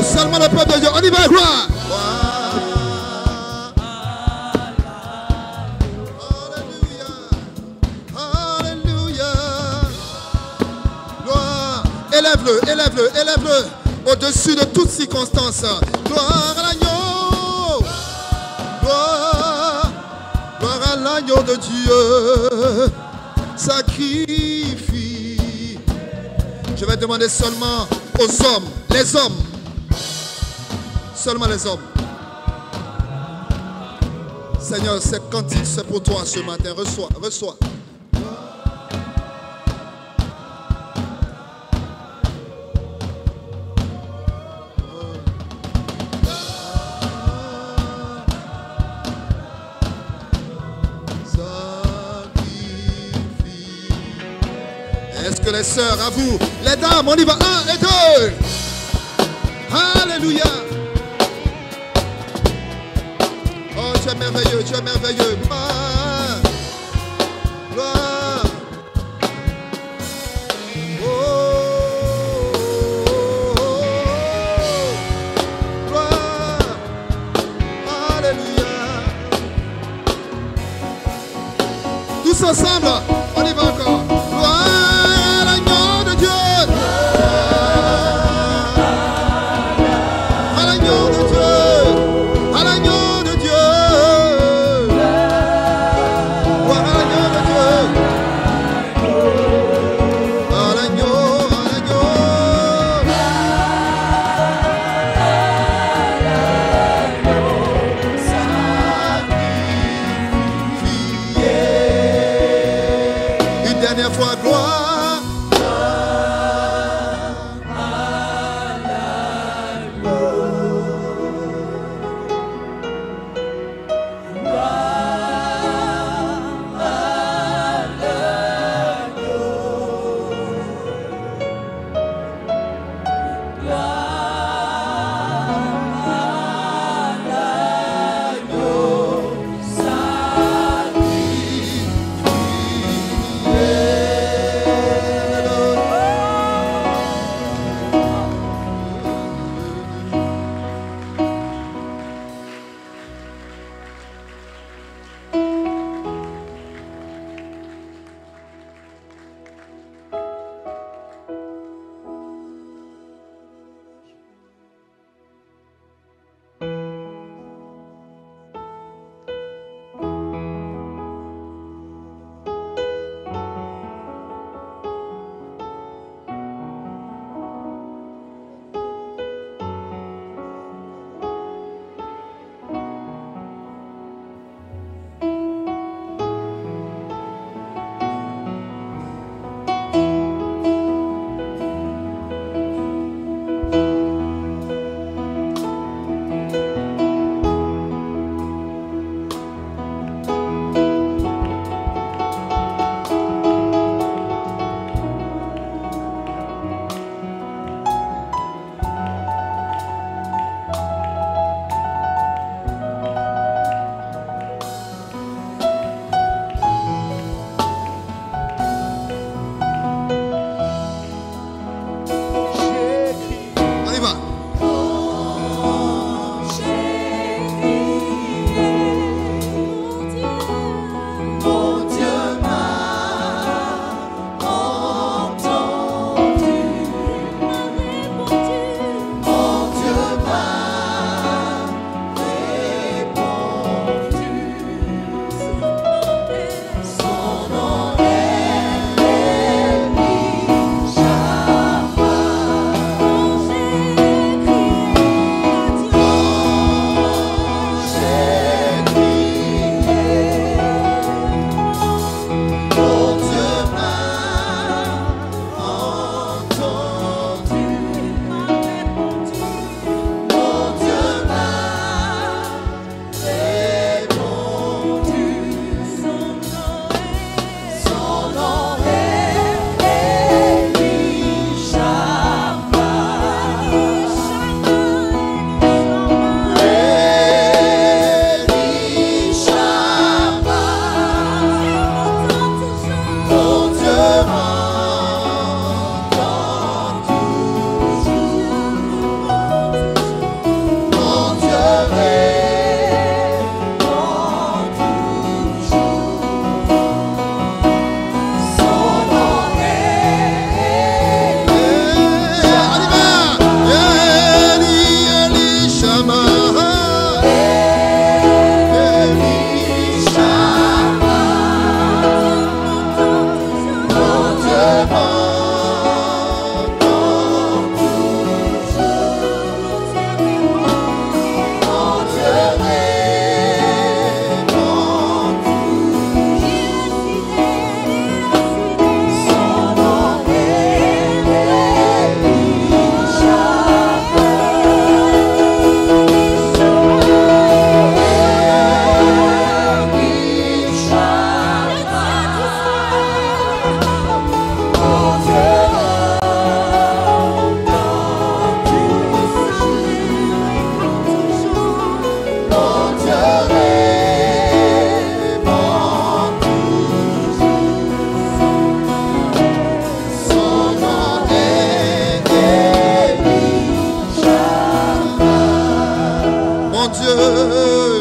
Seulement le peuple de Dieu. On y va, gloire. Alléluia. Gloire. Élève-le, élève-le, élève-le. au-dessus de toutes circonstances. Gloire à l'agneau. Gloire à l'agneau de Dieu. Sacrifie. Je vais demander seulement aux hommes, les hommes. Seulement les hommes. Seigneur, ces cantiques, c'est pour toi ce matin. Reçois, reçois. Est-ce que les sœurs, à vous, les dames, on y va, 1 et 2. Alléluia. Oh, tu es merveilleux, tu es merveilleux. Gloire. Gloire. Oh, gloire. Alléluia. Tous ensemble, on y va encore. Gloire.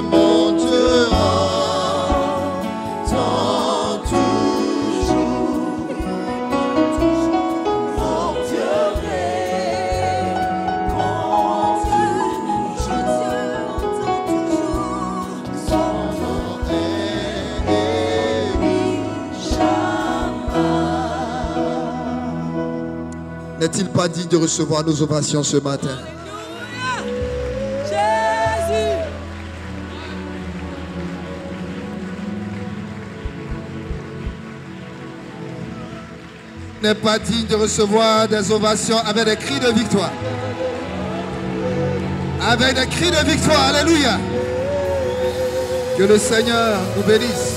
mon Dieu, entends toujours. Mon Dieu répond, je t'entends toujours. Son nom est Élie. N'est-il pas digne de recevoir nos ovations ce matin? Jésus. N'est pas digne de recevoir des ovations avec des cris de victoire. Avec des cris de victoire. Alléluia. Que le Seigneur nous bénisse.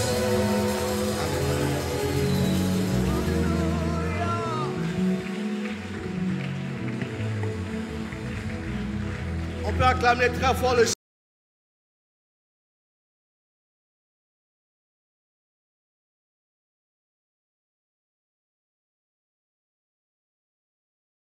On peut acclamer très fort le